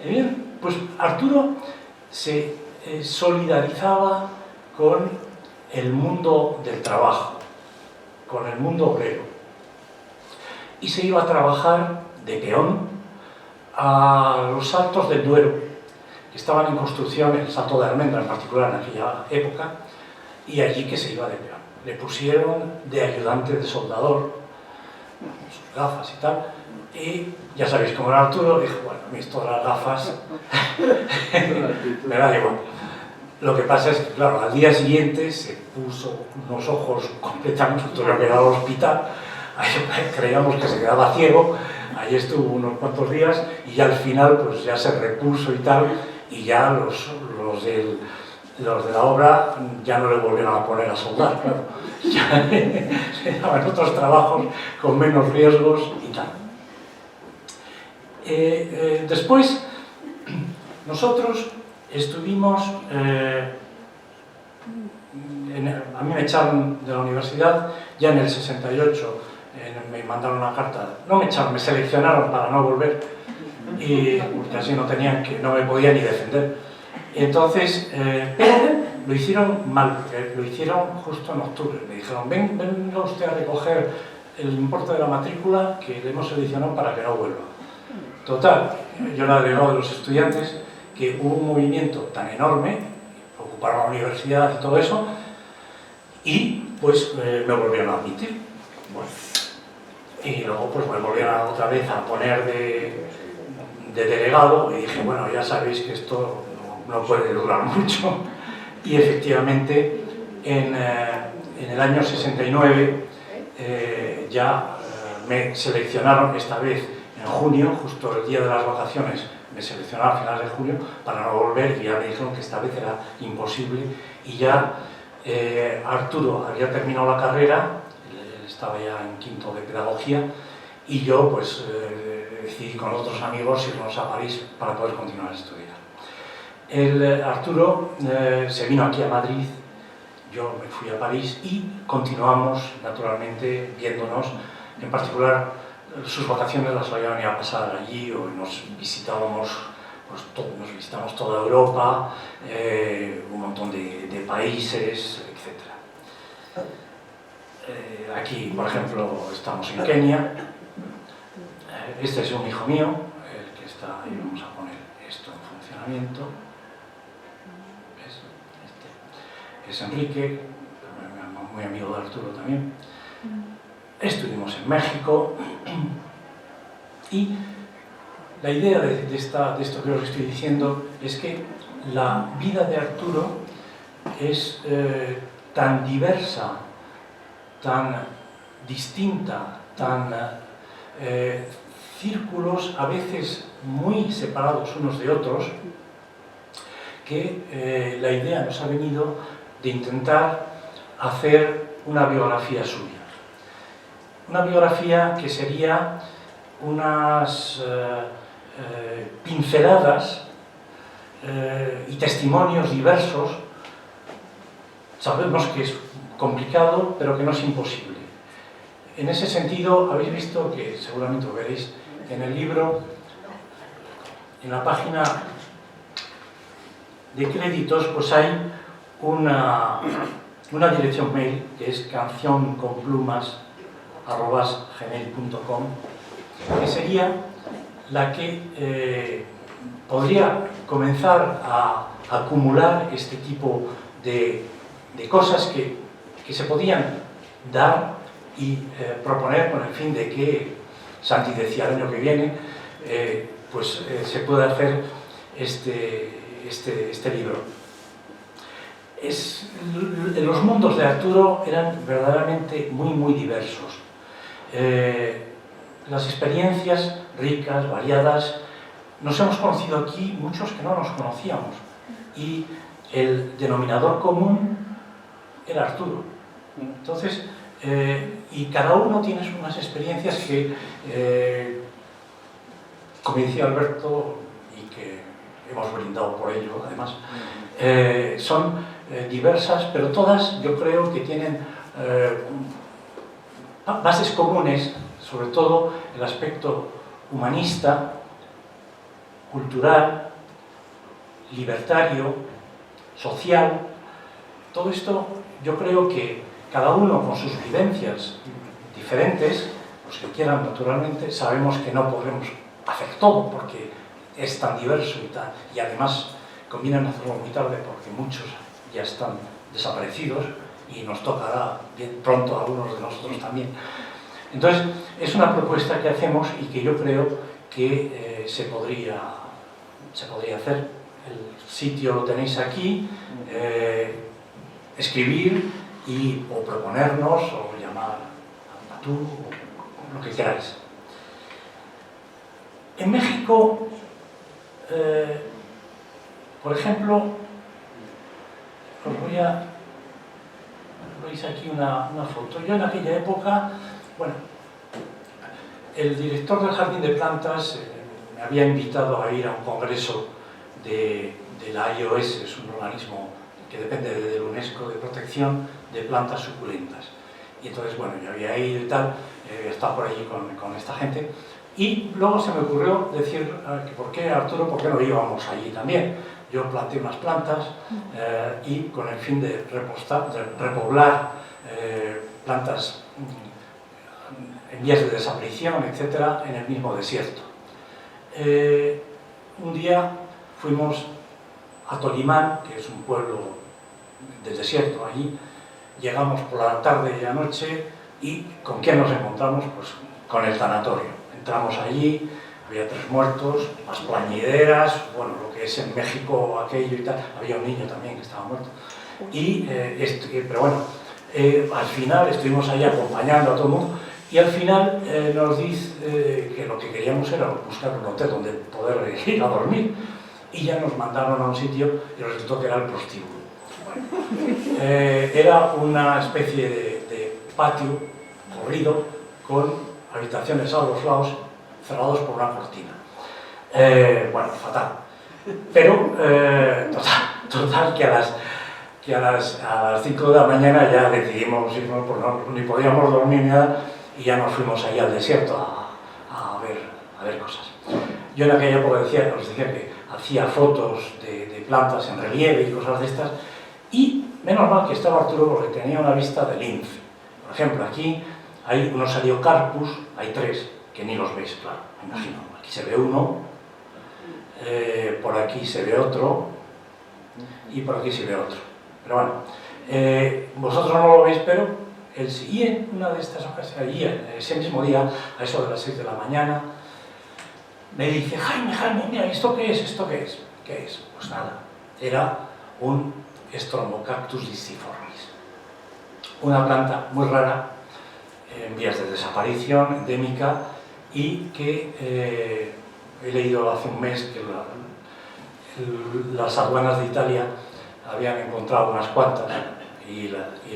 Bien, pues Arturo se solidarizaba con el mundo del trabajo, con el mundo obrero, y se iba a trabajar de peón a los Saltos del Duero, que estaban en construcción, el Salto de Almendra en particular en aquella época, y allí que se iba de peón. Le pusieron de ayudante de soldador, sus gafas y tal, y ya sabéis cómo era Arturo, dijo, bueno, a mí esto de las gafas me da igual. Lo que pasa es que, claro, al día siguiente se puso unos ojos completamente, tuvieron que ir al hospital, ahí creíamos que se quedaba ciego, ahí estuvo unos cuantos días y ya al final pues ya se repuso y tal, y ya los de la obra ya no le volvieron a poner a soldar, claro. Ya le daban otros trabajos con menos riesgos y tal. Después, nosotros estuvimos, a mí me echaron de la universidad ya en el 68, me mandaron una carta, no me echaron, me seleccionaron para no volver, y porque así no me podía ni defender. Entonces, lo hicieron mal, porque lo hicieron justo en octubre. Me dijeron, venga usted a recoger el importe de la matrícula que le hemos seleccionado para que no vuelva. Total, yo era delegado de los estudiantes, que hubo un movimiento tan enorme, ocuparon la universidad y todo eso, y pues me volvieron a admitir. Bueno, y luego pues me volvieron otra vez a poner de delegado y dije, bueno, ya sabéis que esto no puede durar mucho. Y efectivamente en el año 69 me seleccionaron, esta vez en junio, justo el día de las vacaciones, me seleccionaron a finales de junio para no volver, y ya me dijeron que esta vez era imposible. Y ya Arturo había terminado la carrera, él estaba ya en quinto de pedagogía, y yo pues decidí con otros amigos irnos a París para poder continuar a estudiar. Arturo se vino aquí a Madrid, yo me fui a París y continuamos naturalmente viéndonos. En particular, sus vacaciones las habían ido a pasar allí, o nos visitábamos, pues, nos visitamos toda Europa, un montón de países, etc. Aquí, por ejemplo, estamos en Kenia. Este es un hijo mío, el que está ahí. Vamos a poner esto en funcionamiento. ¿Ves? Este es Enrique, muy amigo de Arturo también. Estuvimos en México y la idea de esto que os estoy diciendo es que la vida de Arturo es tan diversa, tan distinta, tan círculos a veces muy separados unos de otros, que la idea nos ha venido de intentar hacer una biografía suya. Una biografía que sería unas pinceladas y testimonios diversos. Sabemos que es complicado, pero que no es imposible. En ese sentido, habéis visto, que seguramente lo veréis en el libro, en la página de créditos, pues hay una dirección mail, que es cancionconplumas@gmail.com, que sería la que podría comenzar a acumular este tipo de cosas que se podían dar y proponer con el fin de que, Santi decía, el año que viene, se pueda hacer este libro. Los mundos de Arturo eran verdaderamente muy diversos. Las experiencias ricas, variadas. Nos hemos conocido aquí muchos que no nos conocíamos, y el denominador común era Arturo. Entonces, y cada uno tiene unas experiencias que, como decía Alberto, y que hemos brindado por ello además, son diversas, pero todas yo creo que tienen bases comunes, sobre todo el aspecto humanista, cultural, libertario, social. Todo esto yo creo que cada uno con sus vivencias diferentes, los que quieran naturalmente, sabemos que no podremos hacer todo porque es tan diverso y además conviene hacerlo muy tarde porque muchos ya están desaparecidos y nos tocará bien pronto a algunos de nosotros también. Entonces, es una propuesta que hacemos y que yo creo que se podría hacer. El sitio lo tenéis aquí, escribir o proponernos o llamar a tú, o lo que queráis. En México, por ejemplo, veis aquí una foto. Yo en aquella época, bueno, el director del Jardín de Plantas me había invitado a ir a un congreso de la IOS, es un organismo que depende de la UNESCO, de protección de plantas suculentas. Y entonces, bueno, yo había ido y tal, estaba por allí con esta gente, y luego se me ocurrió decir que por qué, Arturo, por qué no íbamos allí también. Yo planté unas plantas y con el fin de repoblar plantas en vías de desaparición, etcétera, en el mismo desierto. Un día fuimos a Tolimán, que es un pueblo del desierto allí, llegamos por la tarde y la noche y ¿con quién nos encontramos? Pues con el tanatorio. Entramos allí, había 3 muertos, las plañideras, bueno, lo que es en México aquello y tal, había un niño también que estaba muerto. Pero bueno, al final estuvimos ahí acompañando a todo el mundo y al final nos dice que lo que queríamos era buscar un hotel donde poder ir a dormir y ya nos mandaron a un sitio y resultó que era el prostíbulo. Bueno, era una especie de patio corrido con habitaciones a los lados cerrados por una cortina. Bueno, fatal. Pero, total que a las 5 de la mañana ya decidimos irnos, pues no, ni podíamos dormir ni nada, y ya nos fuimos ahí al desierto a ver cosas. Yo en aquella época os decía que hacía fotos de plantas en relieve y cosas de estas, y menos mal que estaba Arturo porque tenía una vista de lince. Por ejemplo, aquí hay unos Ariocarpus, hay 3, que ni los veis, claro, me imagino. Aquí se ve uno, por aquí se ve otro, y por aquí se ve otro. Pero bueno, vosotros no lo veis, pero y en una de estas ocasiones, allí, ese mismo día, a eso de las 6 de la mañana, me dice, Jaime, mira, ¿esto qué es? ¿Esto qué es? ¿Qué es? Pues nada, era un Strombocactus disciformis. Una planta muy rara, en vías de desaparición, endémica, y que he leído hace un mes que las aduanas de Italia habían encontrado unas cuantas y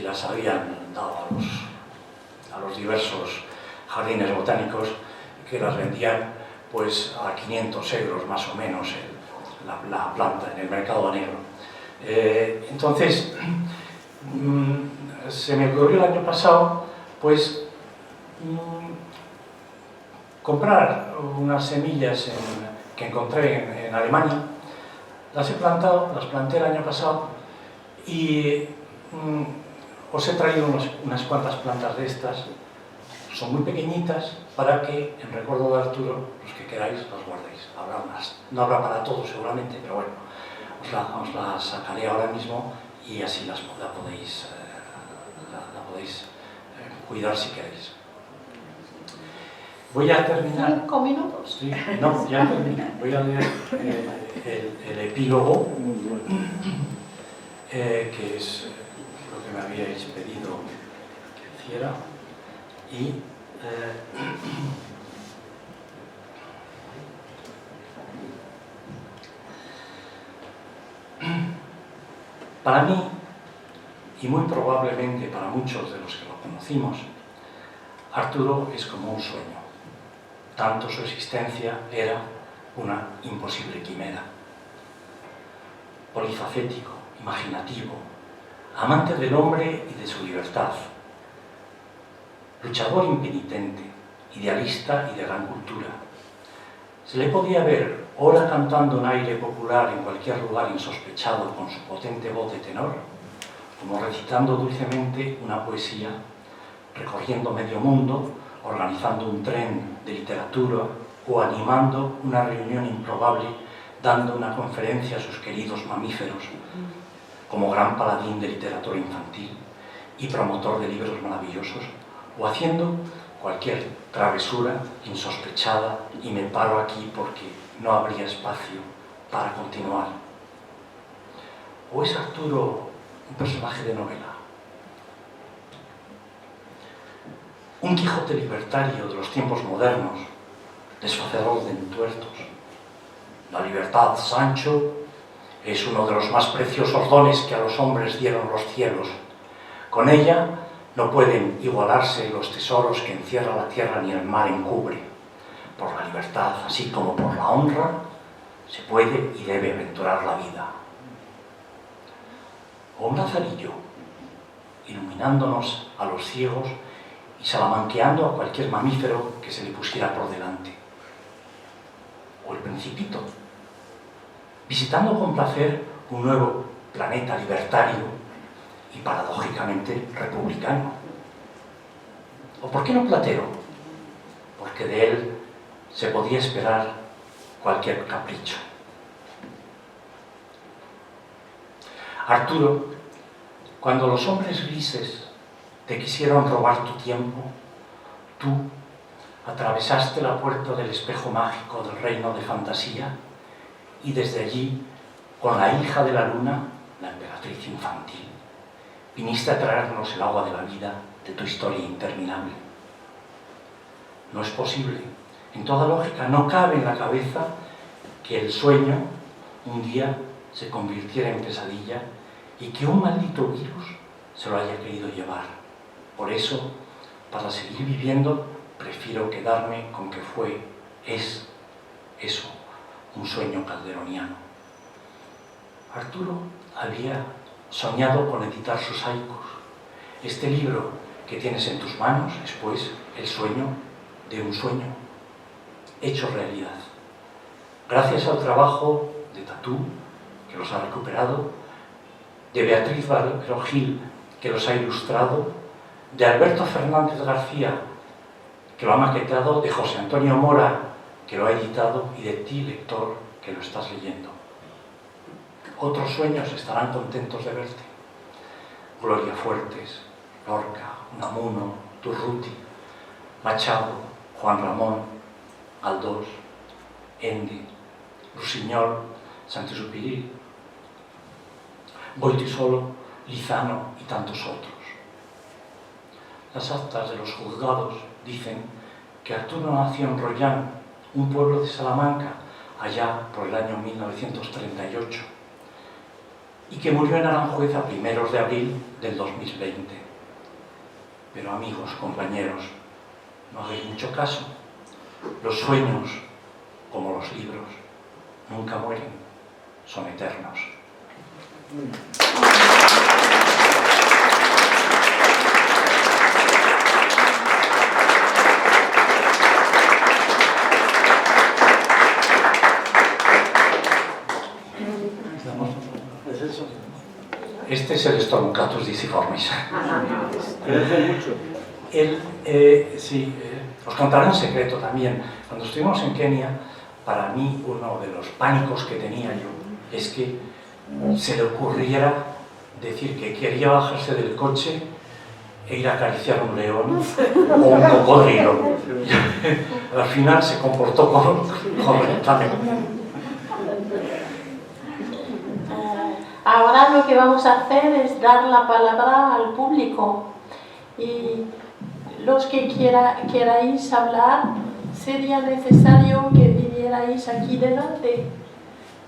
las habían dado a los diversos jardines botánicos que las vendían pues a 500 euros más o menos la planta en el mercado negro. Entonces se me ocurrió el año pasado pues comprar unas semillas que encontré en Alemania. Las he plantado, las planté el año pasado y os he traído unas cuantas plantas de estas. Son muy pequeñitas para que, en recuerdo de Arturo, los que queráis las guardéis. Habrá unas, no habrá para todos seguramente, pero bueno, os la sacaré ahora mismo y así la podéis cuidar si queréis. Voy a terminar. 5 minutos. Sí, no, ya termino. Voy a leer el epílogo, que es lo que me habíais pedido que hiciera. Y para mí, y muy probablemente para muchos de los que lo conocimos, Arturo es como un sueño. Tanto su existencia era una imposible quimera. Polifacético, imaginativo, amante del hombre y de su libertad, luchador impenitente, idealista y de gran cultura. Se le podía ver ora cantando en aire popular en cualquier lugar insospechado con su potente voz de tenor, como recitando dulcemente una poesía, recorriendo medio mundo, organizando un tren de literatura o animando una reunión improbable, dando una conferencia a sus queridos mamíferos, como gran paladín de literatura infantil y promotor de libros maravillosos, o haciendo cualquier travesura insospechada y me paro aquí porque no habría espacio para continuar. ¿O es Arturo un personaje de novela? Un Quijote libertario de los tiempos modernos, desfacedor de entuertos. La libertad, Sancho, es uno de los más preciosos dones que a los hombres dieron los cielos. Con ella no pueden igualarse los tesoros que encierra la tierra ni el mar encubre. Por la libertad, así como por la honra, se puede y debe aventurar la vida. O un lazarillo, iluminándonos a los ciegos y salamanqueando a cualquier mamífero que se le pusiera por delante. O el Principito, visitando con placer un nuevo planeta libertario y paradójicamente republicano. ¿O por qué no Platero? Porque de él se podía esperar cualquier capricho. Arturo Cuando los hombres grises te quisieron robar tu tiempo, tú atravesaste la puerta del espejo mágico del reino de fantasía y desde allí, con la hija de la luna, la emperatriz infantil, viniste a traernos el agua de la vida de tu historia interminable. No es posible, en toda lógica, no cabe en la cabeza que el sueño un día se convirtiera en pesadilla y que un maldito virus se lo haya querido llevar. Por eso, para seguir viviendo, prefiero quedarme con que es eso, un sueño calderoniano. Arturo había soñado con editar sus haikus. Este libro que tienes en tus manos es, pues, el sueño de un sueño hecho realidad. Gracias al trabajo de Tatú, que los ha recuperado, de Beatriz Valero Gil, que los ha ilustrado, de Alberto Fernández García, que lo ha maquetado, de José Antonio Mora, que lo ha editado, y de ti, lector, que lo estás leyendo. Otros sueños estarán contentos de verte. Gloria Fuertes, Lorca, Unamuno, Durruti, Machado, Juan Ramón, Aldós, Ende, Rusiñol, Santexupiril, Goytisolo, Lizano y tantos otros. Las actas de los juzgados dicen que Arturo nació en Rollán, un pueblo de Salamanca, allá por el año 1938, y que murió en Aranjuez a primeros de abril del 2020. Pero amigos, compañeros, no hagáis mucho caso. Los sueños, como los libros, nunca mueren, son eternos. Este es el Stormocatus disciformis. Crece mucho. Os contaré un secreto también. Cuando estuvimos en Kenia, para mí uno de los pánicos que tenía yo es que se le ocurriera decir que quería bajarse del coche e ir a acariciar un león o un cocodrilo. Al final se comportó correctamente. Ahora lo que vamos a hacer es dar la palabra al público y los que queráis hablar sería necesario que vinierais aquí delante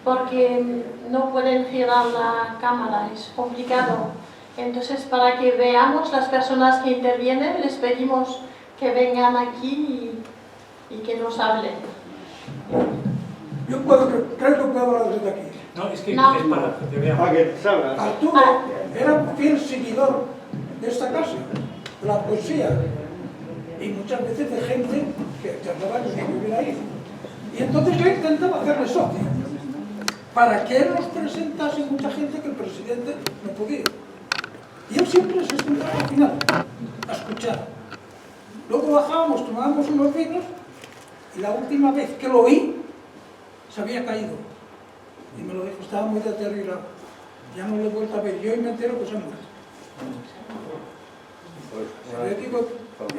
porque no pueden girar la cámara, es complicado. Entonces, para que veamos las personas que intervienen, les pedimos que vengan aquí y que nos hablen. Yo creo que puedo hablar desde aquí. No, es que No. es para que te vean. Para que salga. Arturo era un fiel seguidor de esta casa, de la poesía, y muchas veces de gente que tardaba en vivir ahí. Y entonces yo intentaba hacerle socio, para que él nos presentase mucha gente que el presidente no podía. Y él siempre se sentaba al final, a escuchar. Luego bajábamos, tomábamos unos vinos, y la última vez que lo oí, se había caído. Y me lo dijo, estaba muy deteriorado. Ya no lo he vuelto a ver. Yo hoy me entero que se ha muerto. Yo digo,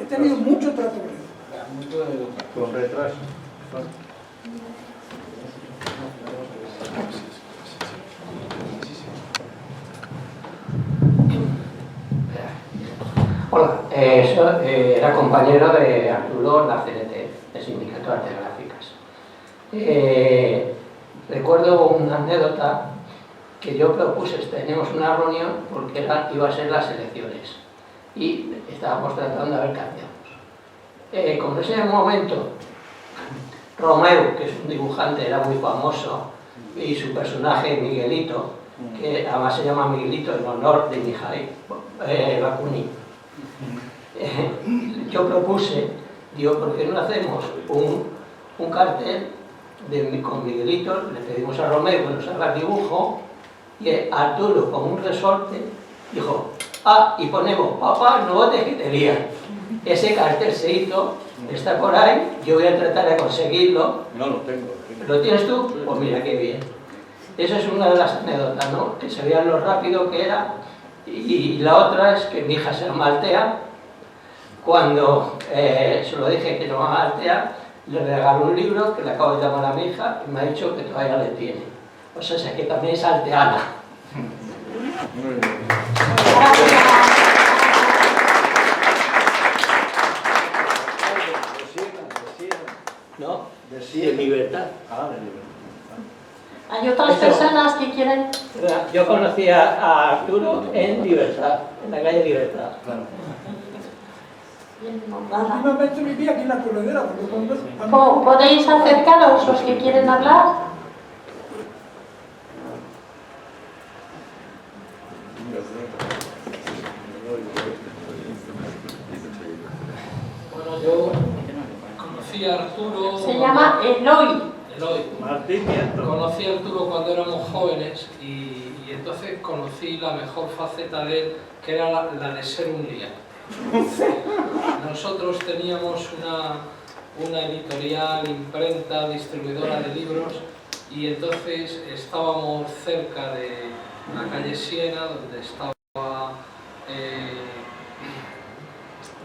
he tenido mucho trato con él. Con retraso. Hola, era compañero de Arturo en la CNT, el Sindicato de Artes Gráficas. Recuerdo una anécdota que yo propuse, teníamos una reunión porque iba a ser las elecciones y estábamos tratando de ver qué hacíamos. Como en ese momento Romeu, que es un dibujante, era muy famoso, y su personaje Miguelito, que además se llama Miguelito en honor de Mijail Bakunin, yo propuse, digo, ¿por qué no hacemos un cartel con Miguelito? Le pedimos a Romeo que nos haga el dibujo y Arturo, con un resorte, dijo, y ponemos, papá, no te quitería. Ese cartel se hizo, está por ahí, yo voy a tratar de conseguirlo. No lo tengo. ¿Lo tienes tú? Pues mira qué bien. Esa es una de las anécdotas, ¿no? Que se veía lo rápido que era Y la otra es que mi hija se llama Altea. Cuando se lo dije que se llama Altea, le regaló un libro que le acabo de llamar a mi hija y me ha dicho que todavía le tiene. O sea, que también es alteana. ¿No? De libertad. Ah, de libertad. Hay otras personas que quieren... Yo conocí a Arturo en Libertad, en la calle Libertad. Últimamente vivía aquí en la corredera. Porque ¿Podéis acercaros los que quieren hablar? Bueno, yo conocí a Arturo... Se llama Eloy. Martín Nieto. Conocí a Arturo cuando éramos jóvenes y entonces conocí la mejor faceta de él, que era la de ser un liante. Nosotros teníamos una editorial, imprenta, distribuidora de libros y entonces estábamos cerca de la calle Siena,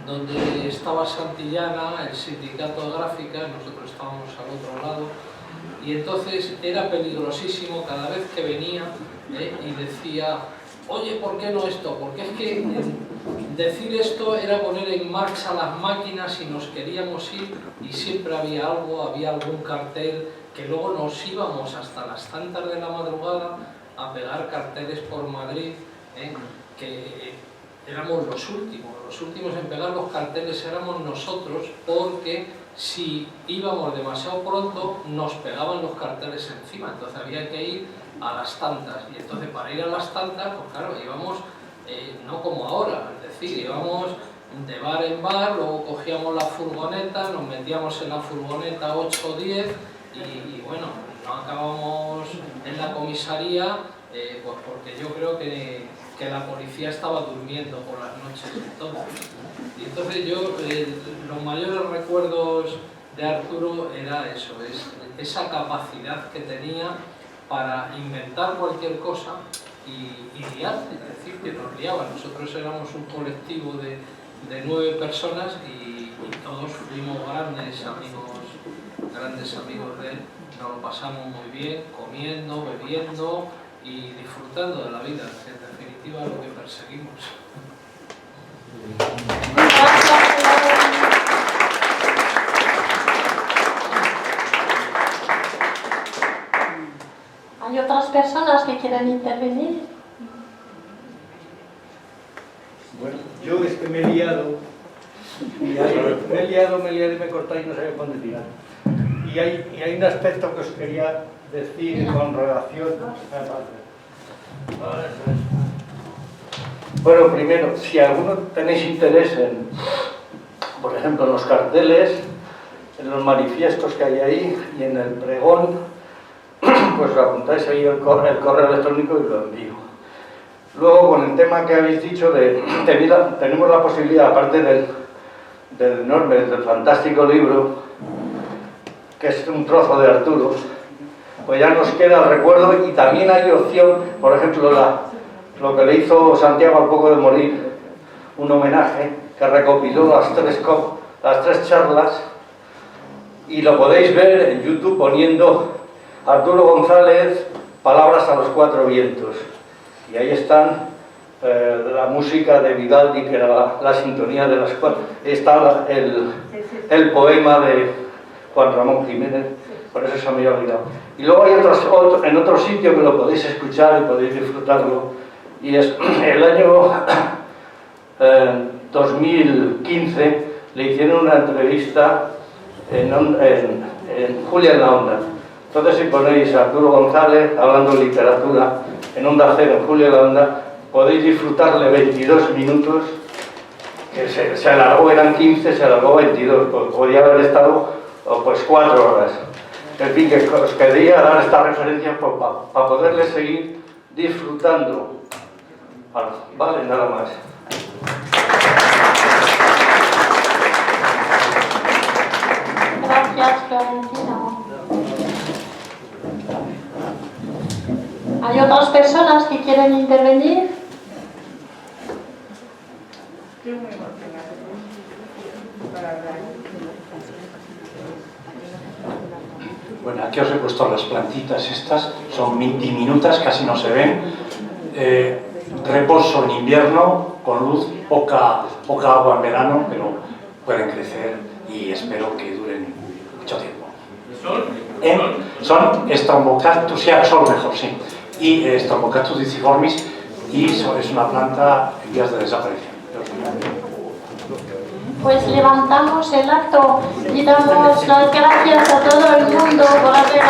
donde estaba Santillana, el sindicato de gráfica, nosotros estábamos al otro lado y entonces era peligrosísimo cada vez que venía y decía: oye, ¿por qué no esto? Porque es que decir esto era poner en marcha las máquinas y nos queríamos ir y siempre había algo, había algún cartel que luego nos íbamos hasta las tantas de la madrugada a pegar carteles por Madrid, que éramos los últimos en pegar los carteles éramos nosotros, porque si íbamos demasiado pronto nos pegaban los carteles encima, entonces había que ir a las tantas, y entonces para ir a las tantas, pues claro, íbamos no como ahora, es decir, íbamos de bar en bar, luego cogíamos la furgoneta, nos metíamos en la furgoneta 8 o 10 y bueno, no acabamos en la comisaría, pues porque yo creo que la policía estaba durmiendo por las noches entonces. Y entonces yo, los mayores recuerdos de Arturo era eso, esa capacidad que tenía para inventar cualquier cosa y liarse, es decir, que nos liaba. Nosotros éramos un colectivo de 9 personas y todos fuimos grandes amigos de él. Nos lo pasamos muy bien, comiendo, bebiendo y disfrutando de la vida, que en definitiva es lo que perseguimos. ¿Hay otras personas que quieren intervenir? Bueno, yo es que me he liado y me he cortado y no sabía cuándo tirar. Y hay un aspecto que os quería decir con relación... Bueno, primero, si alguno tenéis interés en, por ejemplo, en los carteles, en los manifiestos que hay ahí y en el pregón, pues lo apuntáis ahí el correo electrónico y lo envío. Luego, con el tema que habéis dicho, tenemos la posibilidad, aparte del enorme, del fantástico libro, que es un trozo de Arturo, pues ya nos queda el recuerdo y también hay opción, por ejemplo, lo que le hizo Santiago al poco de morir, un homenaje que recopiló las tres charlas y lo podéis ver en YouTube poniendo Arturo González, Palabras a los Cuatro Vientos. Y ahí están la música de Vivaldi, que era la sintonía de las cuatro. Está el poema de Juan Ramón Jiménez, por eso se me había olvidado. Y luego hay en otro sitio que lo podéis escuchar y podéis disfrutarlo. Y es el año 2015 le hicieron una entrevista en Julia en la Onda. Entonces, si ponéis a Arturo González hablando de literatura en Onda Cero, en Julia en la Onda, podéis disfrutarle 22 minutos, que se alargó, eran 15, se alargó 22, pues podía haber estado pues 4 horas. En fin, que os quería dar esta referencia para poderle seguir disfrutando. Vale, nada más. Gracias, Florentino. ¿Hay otras personas que quieren intervenir? Aquí os he puesto las plantitas estas, son diminutas, casi no se ven. Reposo en invierno, con luz, poca agua en verano, pero pueden crecer y espero que duren mucho tiempo. Son Strombocactus, sol mejor, sí, y Strombocactus deciformis, y es una planta en vías de desaparición. Pues levantamos el acto y damos las gracias a todo el mundo por haber